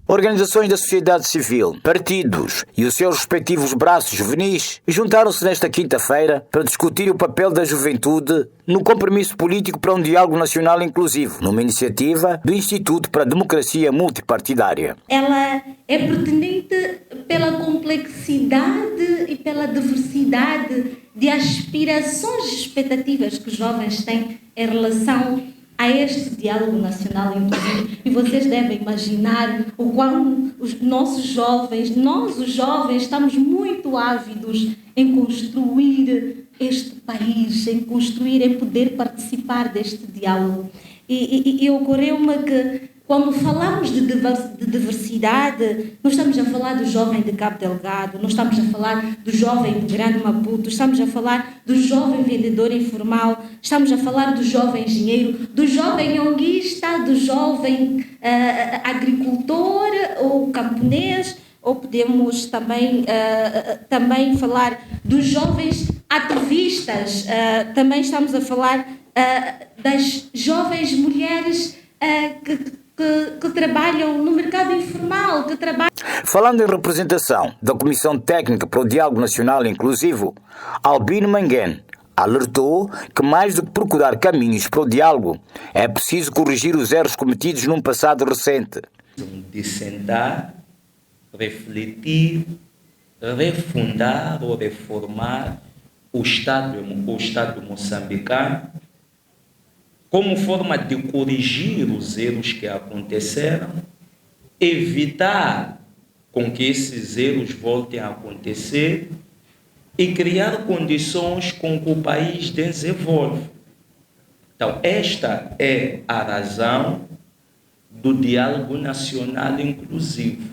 Organizações da sociedade civil, partidos e os seus respectivos braços juvenis juntaram-se nesta quinta-feira para discutir o papel da juventude no compromisso político para um diálogo nacional inclusivo, numa iniciativa do Instituto para a Democracia Multipartidária. Ela é pertinente pela complexidade e pela diversidade de aspirações e expectativas que os jovens têm em relação a este diálogo nacional inclusivo. E vocês devem imaginar o quão nós os jovens, estamos muito ávidos em construir este país, em poder participar deste diálogo. E ocorreu-me que, quando falamos de diversidade, não estamos a falar do jovem de Cabo Delgado, não estamos a falar do jovem de Grande Maputo, estamos a falar do jovem vendedor informal, estamos a falar do jovem engenheiro, do jovem onguista, do jovem agricultor ou camponês, ou podemos também falar dos jovens ativistas, também estamos a falar das jovens mulheres que trabalham no mercado informal, que trabalham... Falando em representação da Comissão Técnica para o Diálogo Nacional Inclusivo, Albino Manguén alertou que, mais do que procurar caminhos para o diálogo, é preciso corrigir os erros cometidos num passado recente. De sentar, refletir, refundar ou reformar o Estado moçambicano, como forma de corrigir os erros que aconteceram, evitar com que esses erros voltem a acontecer e criar condições com que o país desenvolva. Então, esta é a razão do diálogo nacional inclusivo.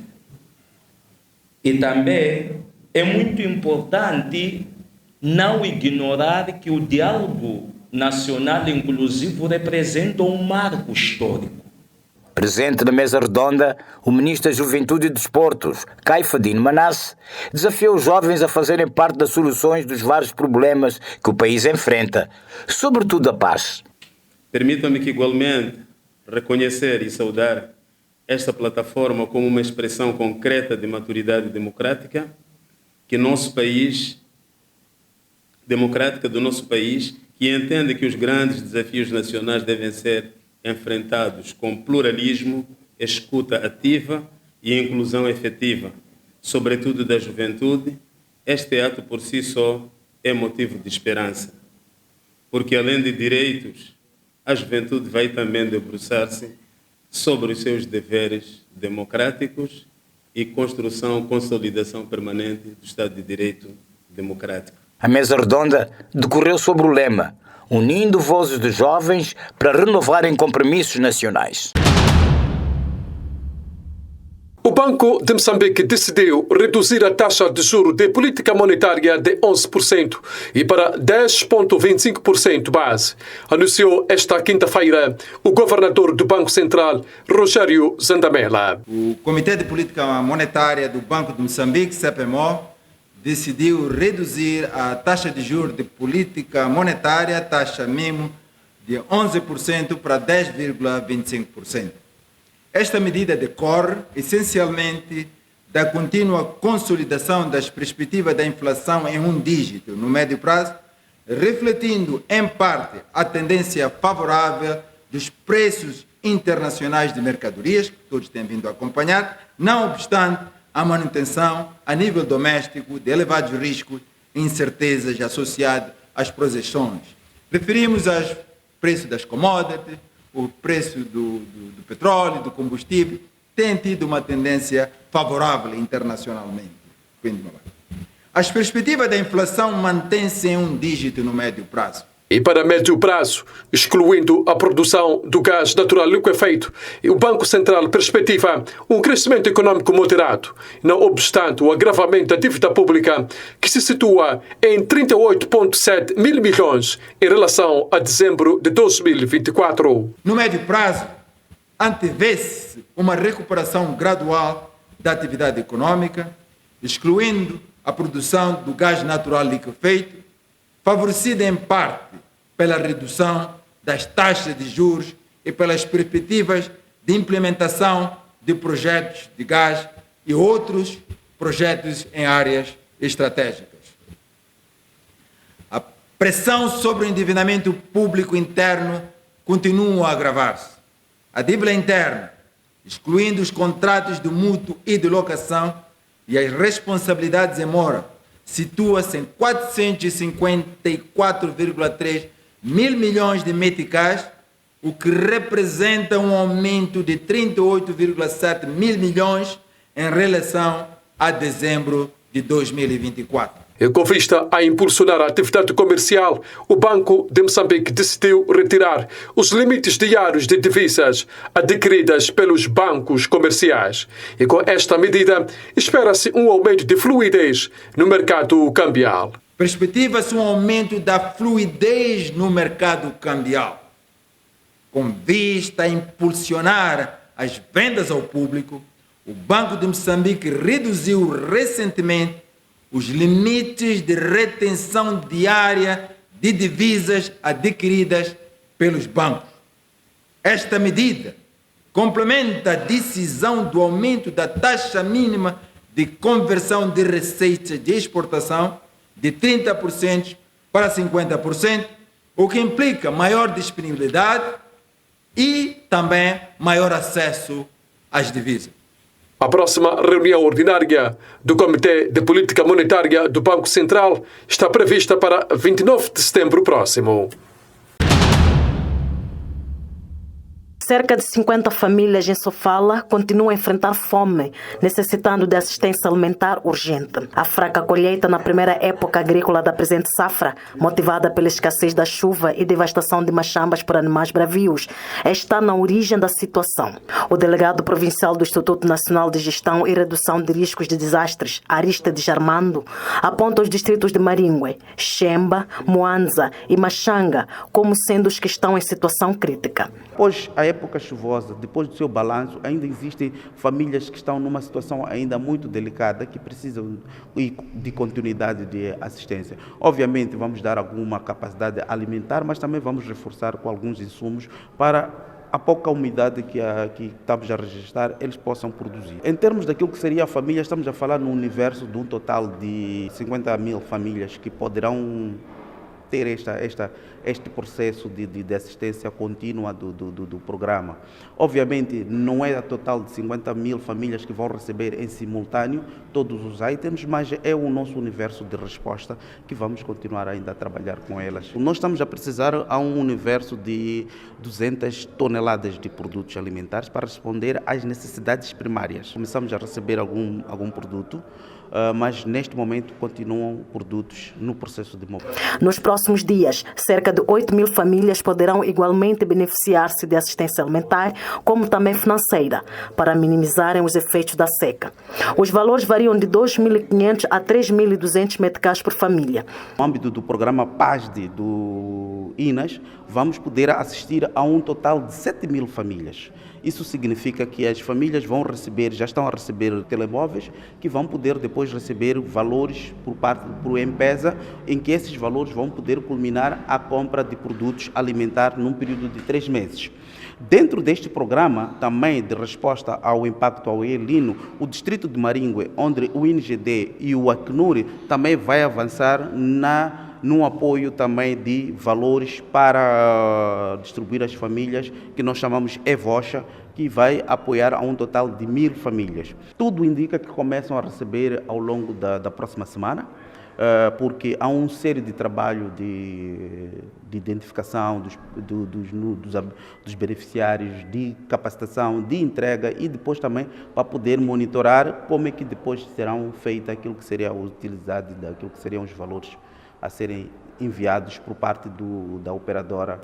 E também é muito importante não ignorar que o diálogo nacional inclusivo representa um marco histórico. Presente na mesa redonda, o ministro da Juventude e Desportos, Caifadine Manasse, desafiou os jovens a fazerem parte das soluções dos vários problemas que o país enfrenta, sobretudo a paz. Permitam-me que igualmente reconhecer e saudar esta plataforma como uma expressão concreta de maturidade democrática que nosso país, democrática do nosso país, que entende que os grandes desafios nacionais devem ser enfrentados com pluralismo, escuta ativa e inclusão efetiva, sobretudo da juventude. Este ato por si só é motivo de esperança. porque além de direitos, a juventude vai também debruçar-se sobre os seus deveres democráticos e construção, consolidação permanente do Estado de Direito democrático. A mesa redonda decorreu sobre o lema Unindo vozes de jovens para renovarem compromissos nacionais. O Banco de Moçambique decidiu reduzir a taxa de juros de política monetária de 11% e para 10,25% base, anunciou esta quinta-feira o governador do Banco Central, Rogério Zandamela. O Comitê de Política Monetária do Banco de Moçambique, CPMO, decidiu reduzir a taxa de juros de política monetária, taxa mínima, de 11% para 10,25%. Esta medida decorre, essencialmente, da contínua consolidação das perspectivas da inflação em um dígito no médio prazo, refletindo, em parte, a tendência favorável dos preços internacionais de mercadorias, que todos têm vindo a acompanhar, não obstante a manutenção, a nível doméstico, de elevados riscos e incertezas associados às projeções. Referimos aos preços das commodities, o preço do petróleo, do combustível, tem tido uma tendência favorável internacionalmente. As perspectivas da inflação mantêm-se em um dígito no médio prazo. E para médio prazo, excluindo a produção do gás natural liquefeito, o Banco Central perspectiva um crescimento econômico moderado, não obstante o agravamento da dívida pública, que se situa em 38,7 mil milhões em relação a dezembro de 2024. No médio prazo, antevê-se uma recuperação gradual da atividade econômica, excluindo a produção do gás natural liquefeito, favorecida em parte pela redução das taxas de juros e pelas perspectivas de implementação de projetos de gás e outros projetos em áreas estratégicas. A pressão sobre o endividamento público interno continua a agravar-se. A dívida interna, excluindo os contratos de mútuo e de locação e as responsabilidades em mora, situa-se em 454,3 mil milhões de meticais, o que representa um aumento de 38,7 mil milhões em relação a dezembro de 2024. E com vista a impulsionar a atividade comercial, o Banco de Moçambique decidiu retirar os limites diários de divisas adquiridas pelos bancos comerciais. E com esta medida, espera-se um aumento de fluidez no mercado cambial. Perspectiva-se um aumento da fluidez no mercado cambial. Com vista a impulsionar as vendas ao público, o Banco de Moçambique reduziu recentemente os limites de retenção diária de divisas adquiridas pelos bancos. Esta medida complementa a decisão do aumento da taxa mínima de conversão de receitas de exportação de 30% para 50%, o que implica maior disponibilidade e também maior acesso às divisas. A próxima reunião ordinária do Comitê de Política Monetária do Banco Central está prevista para 29 de setembro próximo. Cerca de 50 famílias em Sofala continuam a enfrentar fome, necessitando de assistência alimentar urgente. A fraca colheita na primeira época agrícola da presente safra, motivada pela escassez da chuva e devastação de machambas por animais bravios, está na origem da situação. O delegado provincial do Instituto Nacional de Gestão e Redução de Riscos de Desastres, Aristides Armando, aponta os distritos de Maringue, Xemba, Moanza e Machanga como sendo os que estão em situação crítica. Após a época chuvosa, depois do seu balanço, ainda existem famílias que estão numa situação ainda muito delicada, que precisam de continuidade de assistência. Obviamente vamos dar alguma capacidade alimentar, mas também vamos reforçar com alguns insumos para a pouca umidade que estamos a registrar, eles possam produzir. Em termos daquilo que seria a família, estamos a falar no universo de um total de 50 mil famílias que poderão ter esta este processo de assistência contínua do programa. Obviamente, não é a total de 50 mil famílias que vão receber em simultâneo todos os itens, mas é o nosso universo de resposta que vamos continuar ainda a trabalhar com elas. Nós estamos a precisar a um universo de 200 toneladas de produtos alimentares para responder às necessidades primárias. Começamos a receber algum produto, mas neste momento continuam produtos no processo de mobilização. Nos próximos dias, cerca de 8 mil famílias poderão igualmente beneficiar-se de assistência alimentar, como também financeira, para minimizarem os efeitos da seca. Os valores variam de 2.500 a 3.200 meticais por família. No âmbito do programa PASD do INAS, vamos poder assistir a um total de 7 mil famílias. Isso significa que as famílias já estão a receber telemóveis, que vão poder depois receber valores por parte do M-Pesa, em que esses valores vão poder culminar a compra de produtos alimentares num período de 3 meses. Dentro deste programa, também de resposta ao impacto ao El Niño, o distrito de Maringue, onde o INGD e o Acnur também vai avançar num apoio também de valores para distribuir às famílias, que nós chamamos EVOCHA, que vai apoiar a um total de 1.000 famílias. Tudo indica que começam a receber ao longo da próxima semana, porque há um série de trabalho de identificação dos beneficiários, de capacitação, de entrega e depois também para poder monitorar como é que depois serão feitas aquilo que seria a utilidade daquilo que seriam os valores a serem enviados por parte da operadora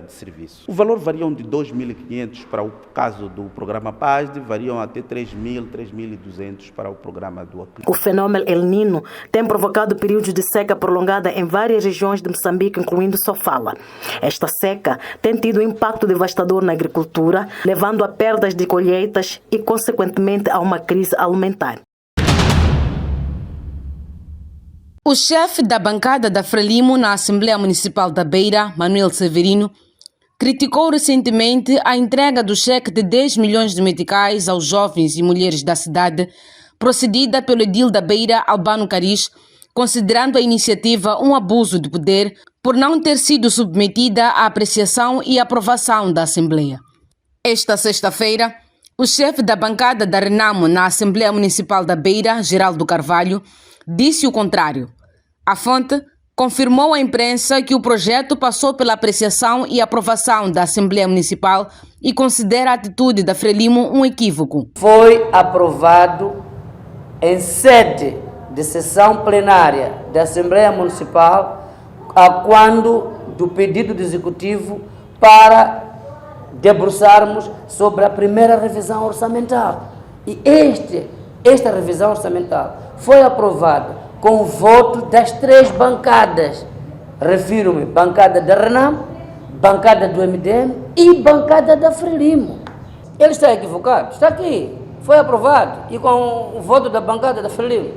de serviço. O valor variam de 2.500 para o caso do programa PASD, variam até 3.000, 3.200 para o programa do Acnur. O fenômeno El Niño tem provocado períodos de seca prolongada em várias regiões de Moçambique, incluindo Sofala. Esta seca tem tido um impacto devastador na agricultura, levando a perdas de colheitas e, consequentemente, a uma crise alimentar. O chefe da bancada da Frelimo na Assembleia Municipal da Beira, Manuel Severino, criticou recentemente a entrega do cheque de 10 milhões de meticais aos jovens e mulheres da cidade, procedida pelo edil da Beira, Albano Caris, considerando a iniciativa um abuso de poder por não ter sido submetida à apreciação e aprovação da Assembleia. Esta sexta-feira, o chefe da bancada da Renamo na Assembleia Municipal da Beira, Geraldo Carvalho, disse o contrário. A fonte confirmou à imprensa que o projeto passou pela apreciação e aprovação da Assembleia Municipal e considera a atitude da Frelimo um equívoco. Foi aprovado em sede de sessão plenária da Assembleia Municipal, quando do pedido do Executivo para debruçarmos sobre a primeira revisão orçamental. E esta revisão orçamental foi aprovada com o voto das 3 bancadas. Refiro-me, bancada da Renamo, bancada do MDM e bancada da Frelimo. Ele está equivocado, está aqui, foi aprovado e com o voto da bancada da Frelimo.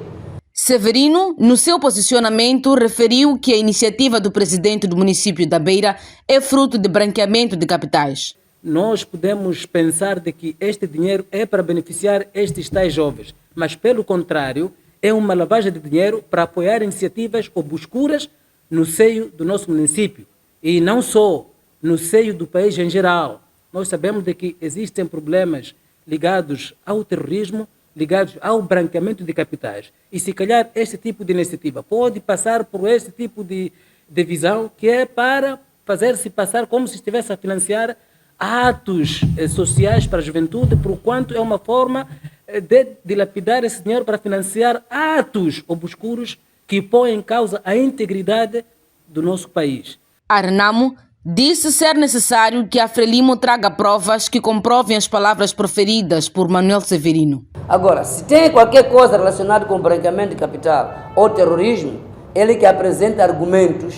Severino, no seu posicionamento, referiu que a iniciativa do presidente do município da Beira é fruto de branqueamento de capitais. Nós podemos pensar de que este dinheiro é para beneficiar estes tais jovens, mas pelo contrário, é uma lavagem de dinheiro para apoiar iniciativas obscuras no seio do nosso município e não só, no seio do país em geral. Nós sabemos de que existem problemas ligados ao terrorismo, ligados ao branqueamento de capitais. E se calhar este tipo de iniciativa pode passar por este tipo de visão, que é para fazer-se passar como se estivesse a financiar atos sociais para a juventude, por quanto é uma forma de dilapidar esse dinheiro para financiar atos obscuros que põem em causa a integridade do nosso país. A Renamo disse ser necessário que a Frelimo traga provas que comprovem as palavras proferidas por Manuel Severino. Agora, se tem qualquer coisa relacionada com branqueamento de capital ou terrorismo, ele que apresenta argumentos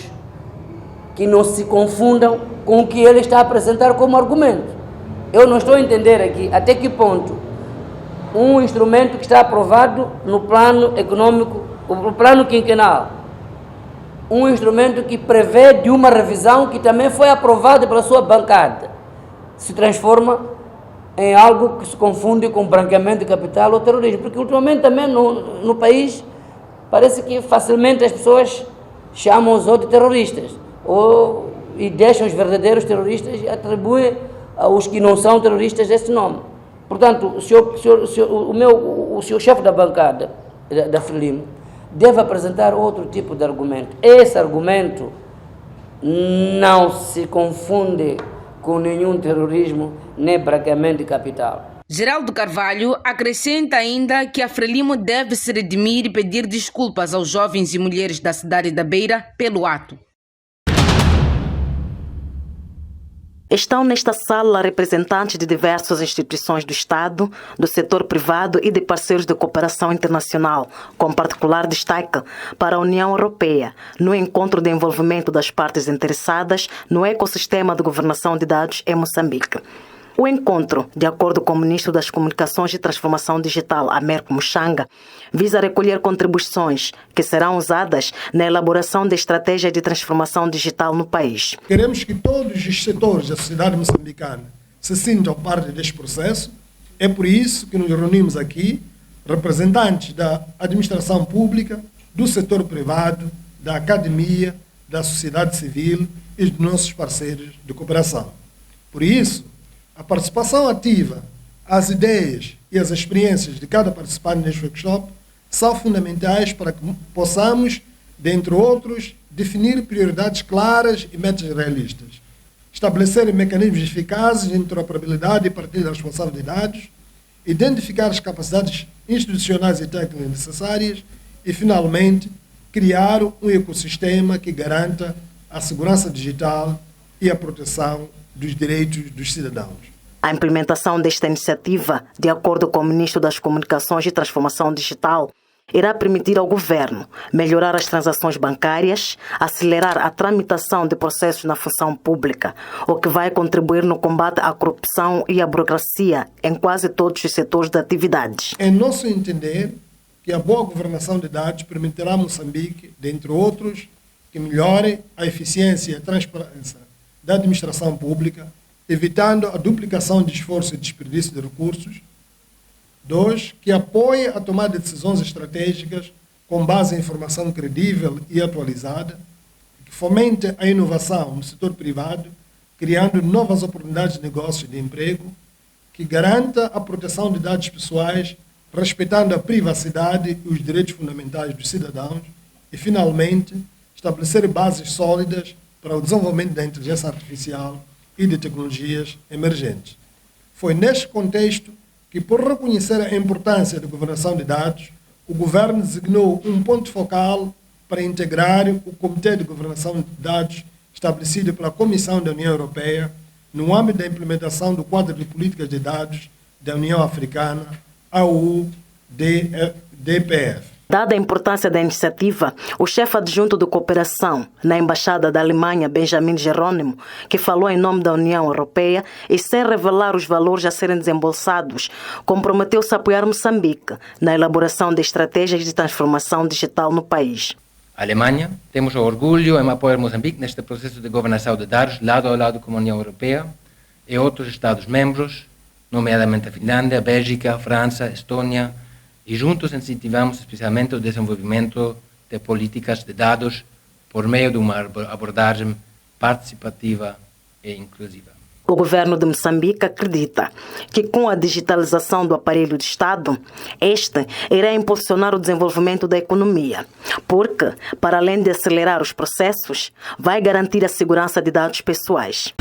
que não se confundam com o que ele está a apresentar como argumento. Eu não estou a entender aqui até que ponto um instrumento que está aprovado no plano econômico, no plano quinquenal, um instrumento que prevê de uma revisão que também foi aprovada pela sua bancada, se transforma em algo que se confunde com branqueamento de capital ou terrorismo. Porque ultimamente também no país parece que facilmente as pessoas chamam os outros terroristas. e deixam os verdadeiros terroristas e atribuem aos que não são terroristas esse nome. Portanto, o senhor chefe da bancada da Frelimo deve apresentar outro tipo de argumento. Esse argumento não se confunde com nenhum terrorismo, nem branqueamento de capital. Geraldo Carvalho acrescenta ainda que a Frelimo deve se redimir e pedir desculpas aos jovens e mulheres da cidade da Beira pelo ato. Estão nesta sala representantes de diversas instituições do Estado, do setor privado e de parceiros de cooperação internacional, com particular destaque para a União Europeia, no encontro de envolvimento das partes interessadas no ecossistema de governação de dados em Moçambique. O encontro, de acordo com o Ministro das Comunicações e Transformação Digital, Américo Muchanga, visa recolher contribuições que serão usadas na elaboração de estratégias de transformação digital no país. Queremos que todos os setores da sociedade moçambicana se sintam parte deste processo. É por isso que nos reunimos aqui, representantes da administração pública, do setor privado, da academia, da sociedade civil e dos nossos parceiros de cooperação. Por isso, a participação ativa, as ideias e as experiências de cada participante neste workshop são fundamentais para que possamos, dentre outros, definir prioridades claras e metas realistas, estabelecer mecanismos eficazes de interoperabilidade e partilha responsável de dados, identificar as capacidades institucionais e técnicas necessárias e, finalmente, criar um ecossistema que garanta a segurança digital e a proteção dos direitos dos cidadãos. A implementação desta iniciativa, de acordo com o Ministro das Comunicações e Transformação Digital, irá permitir ao governo melhorar as transações bancárias, acelerar a tramitação de processos na função pública, o que vai contribuir no combate à corrupção e à burocracia em quase todos os setores de atividades. É nosso entender que a boa governação de dados permitirá a Moçambique, dentre outros, que melhore a eficiência e a transparência da administração pública, evitando a duplicação de esforço e desperdício de recursos. 2. Que apoie a tomada de decisões estratégicas com base em informação credível e atualizada, que fomente a inovação no setor privado, criando novas oportunidades de negócio e de emprego, que garanta a proteção de dados pessoais, respeitando a privacidade e os direitos fundamentais dos cidadãos, e, finalmente, estabelecer bases sólidas para o desenvolvimento da inteligência artificial e de tecnologias emergentes. Foi neste contexto que, por reconhecer a importância da governação de dados, o Governo designou um ponto focal para integrar o Comitê de Governação de Dados estabelecido pela Comissão da União Europeia no âmbito da implementação do quadro de políticas de dados da União Africana, AU-DPF. Dada a importância da iniciativa, o chefe adjunto de cooperação na Embaixada da Alemanha, Benjamin Jerônimo, que falou em nome da União Europeia e sem revelar os valores a serem desembolsados, comprometeu-se a apoiar Moçambique na elaboração de estratégias de transformação digital no país. A Alemanha, temos o orgulho em apoiar Moçambique neste processo de governação de dados lado a lado com a União Europeia e outros Estados-membros, nomeadamente a Finlândia, a Bélgica, a França, a Estônia, e juntos incentivamos especialmente o desenvolvimento de políticas de dados por meio de uma abordagem participativa e inclusiva. O governo de Moçambique acredita que com a digitalização do aparelho de Estado, este irá impulsionar o desenvolvimento da economia, porque, para além de acelerar os processos, vai garantir a segurança de dados pessoais.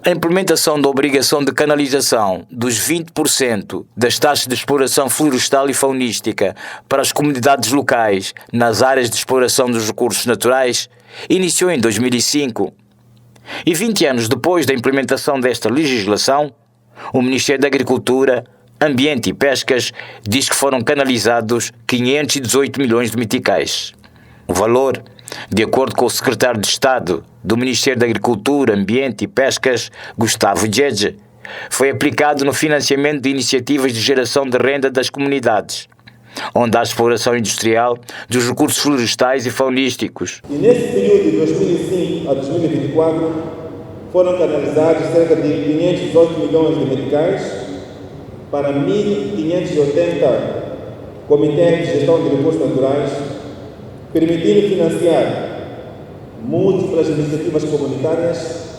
A implementação da obrigação de canalização dos 20% das taxas de exploração florestal e faunística para as comunidades locais nas áreas de exploração dos recursos naturais iniciou em 2005. E 20 anos depois da implementação desta legislação, o Ministério da Agricultura, Ambiente e Pescas diz que foram canalizados 518 milhões de meticais. O valor, de acordo com o secretário de Estado do Ministério da Agricultura, Ambiente e Pescas, Gustavo Djedje, foi aplicado no financiamento de iniciativas de geração de renda das comunidades, onde há exploração industrial dos recursos florestais e faunísticos. E nesse período de 2005 a 2024 foram canalizados cerca de 518 milhões de meticais para 1.580 comitês de gestão de recursos naturais permitindo financiar múltiplas iniciativas comunitárias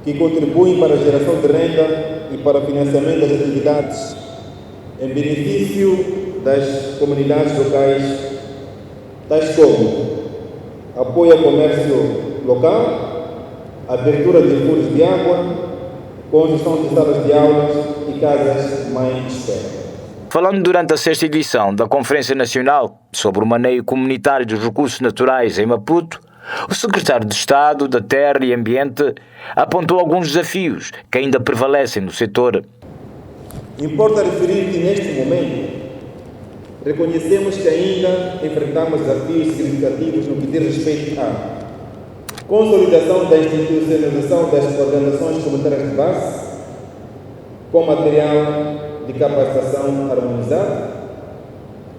que contribuem para a geração de renda e para o financiamento das atividades em benefício das comunidades locais, tais como apoio ao comércio local, abertura de furos de água, construção de salas de aulas e casas mãe de espera. Falando durante a 6ª edição da Conferência Nacional sobre o Maneio Comunitário dos Recursos Naturais em Maputo, o secretário de Estado da Terra e Ambiente apontou alguns desafios que ainda prevalecem no setor. Importa referir que, neste momento, reconhecemos que ainda enfrentamos desafios significativos no que diz respeito à consolidação da institucionalização das organizações comunitárias de base, com material de capacitação harmonizado,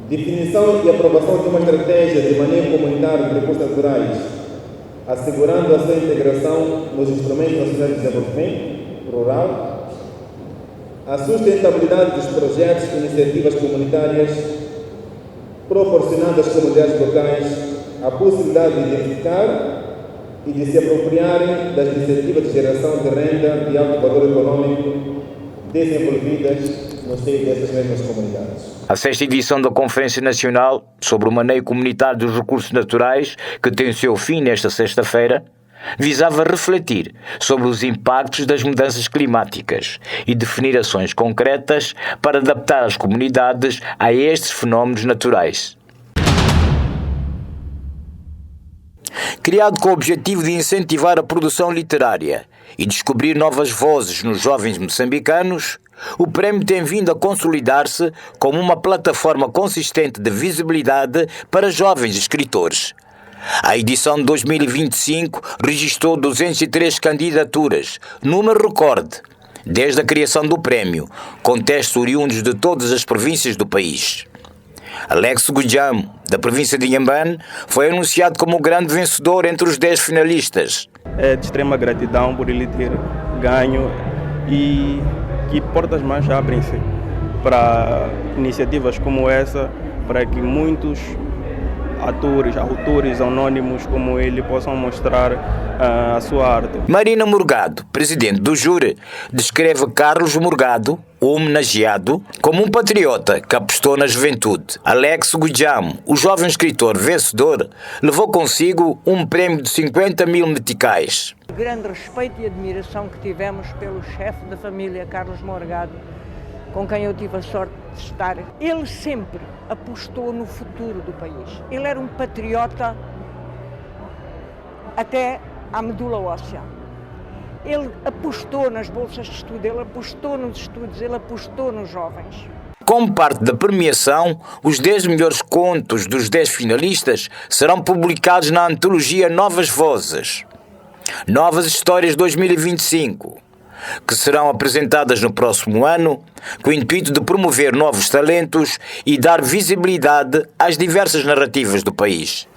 definição e aprovação de uma estratégia de manejo comunitário de recursos naturais, assegurando a sua integração nos instrumentos nacionais de desenvolvimento rural, a sustentabilidade dos projetos e iniciativas comunitárias, proporcionando às comunidades locais a possibilidade de identificar e de se apropriarem das iniciativas de geração de renda de alto valor econômico desenvolvidas no seio dessas mesmas comunidades. A 6ª edição da Conferência Nacional sobre o Maneio Comunitário dos Recursos Naturais, que tem o seu fim nesta sexta-feira, visava refletir sobre os impactos das mudanças climáticas e definir ações concretas para adaptar as comunidades a estes fenómenos naturais. Criado com o objetivo de incentivar a produção literária e descobrir novas vozes nos jovens moçambicanos, o prémio tem vindo a consolidar-se como uma plataforma consistente de visibilidade para jovens escritores. A edição de 2025 registrou 203 candidaturas, número recorde, desde a criação do prémio, com textos oriundos de todas as províncias do país. Alex Gujamo, da província de Inhambane, foi anunciado como o grande vencedor entre os 10 finalistas. É de extrema gratidão por ele ter ganho e que portas mais abrem-se para iniciativas como essa, para que muitos autores anónimos como ele possam mostrar a sua arte. Marina Morgado, presidente do júri, descreve Carlos Morgado, o homenageado, como um patriota que apostou na juventude. Alex Gujamo, o jovem escritor vencedor, levou consigo um prémio de 50 mil meticais. O grande respeito e admiração que tivemos pelo chefe da família, Carlos Morgado, com quem eu tive a sorte de estar. Ele sempre apostou no futuro do país. Ele era um patriota até à medula óssea. Ele apostou nas bolsas de estudo, ele apostou nos estudos, ele apostou nos jovens. Como parte da premiação, os 10 melhores contos dos 10 finalistas serão publicados na antologia Novas Vozes. Novas Histórias 2025, que serão apresentadas no próximo ano, com o intuito de promover novos talentos e dar visibilidade às diversas narrativas do país.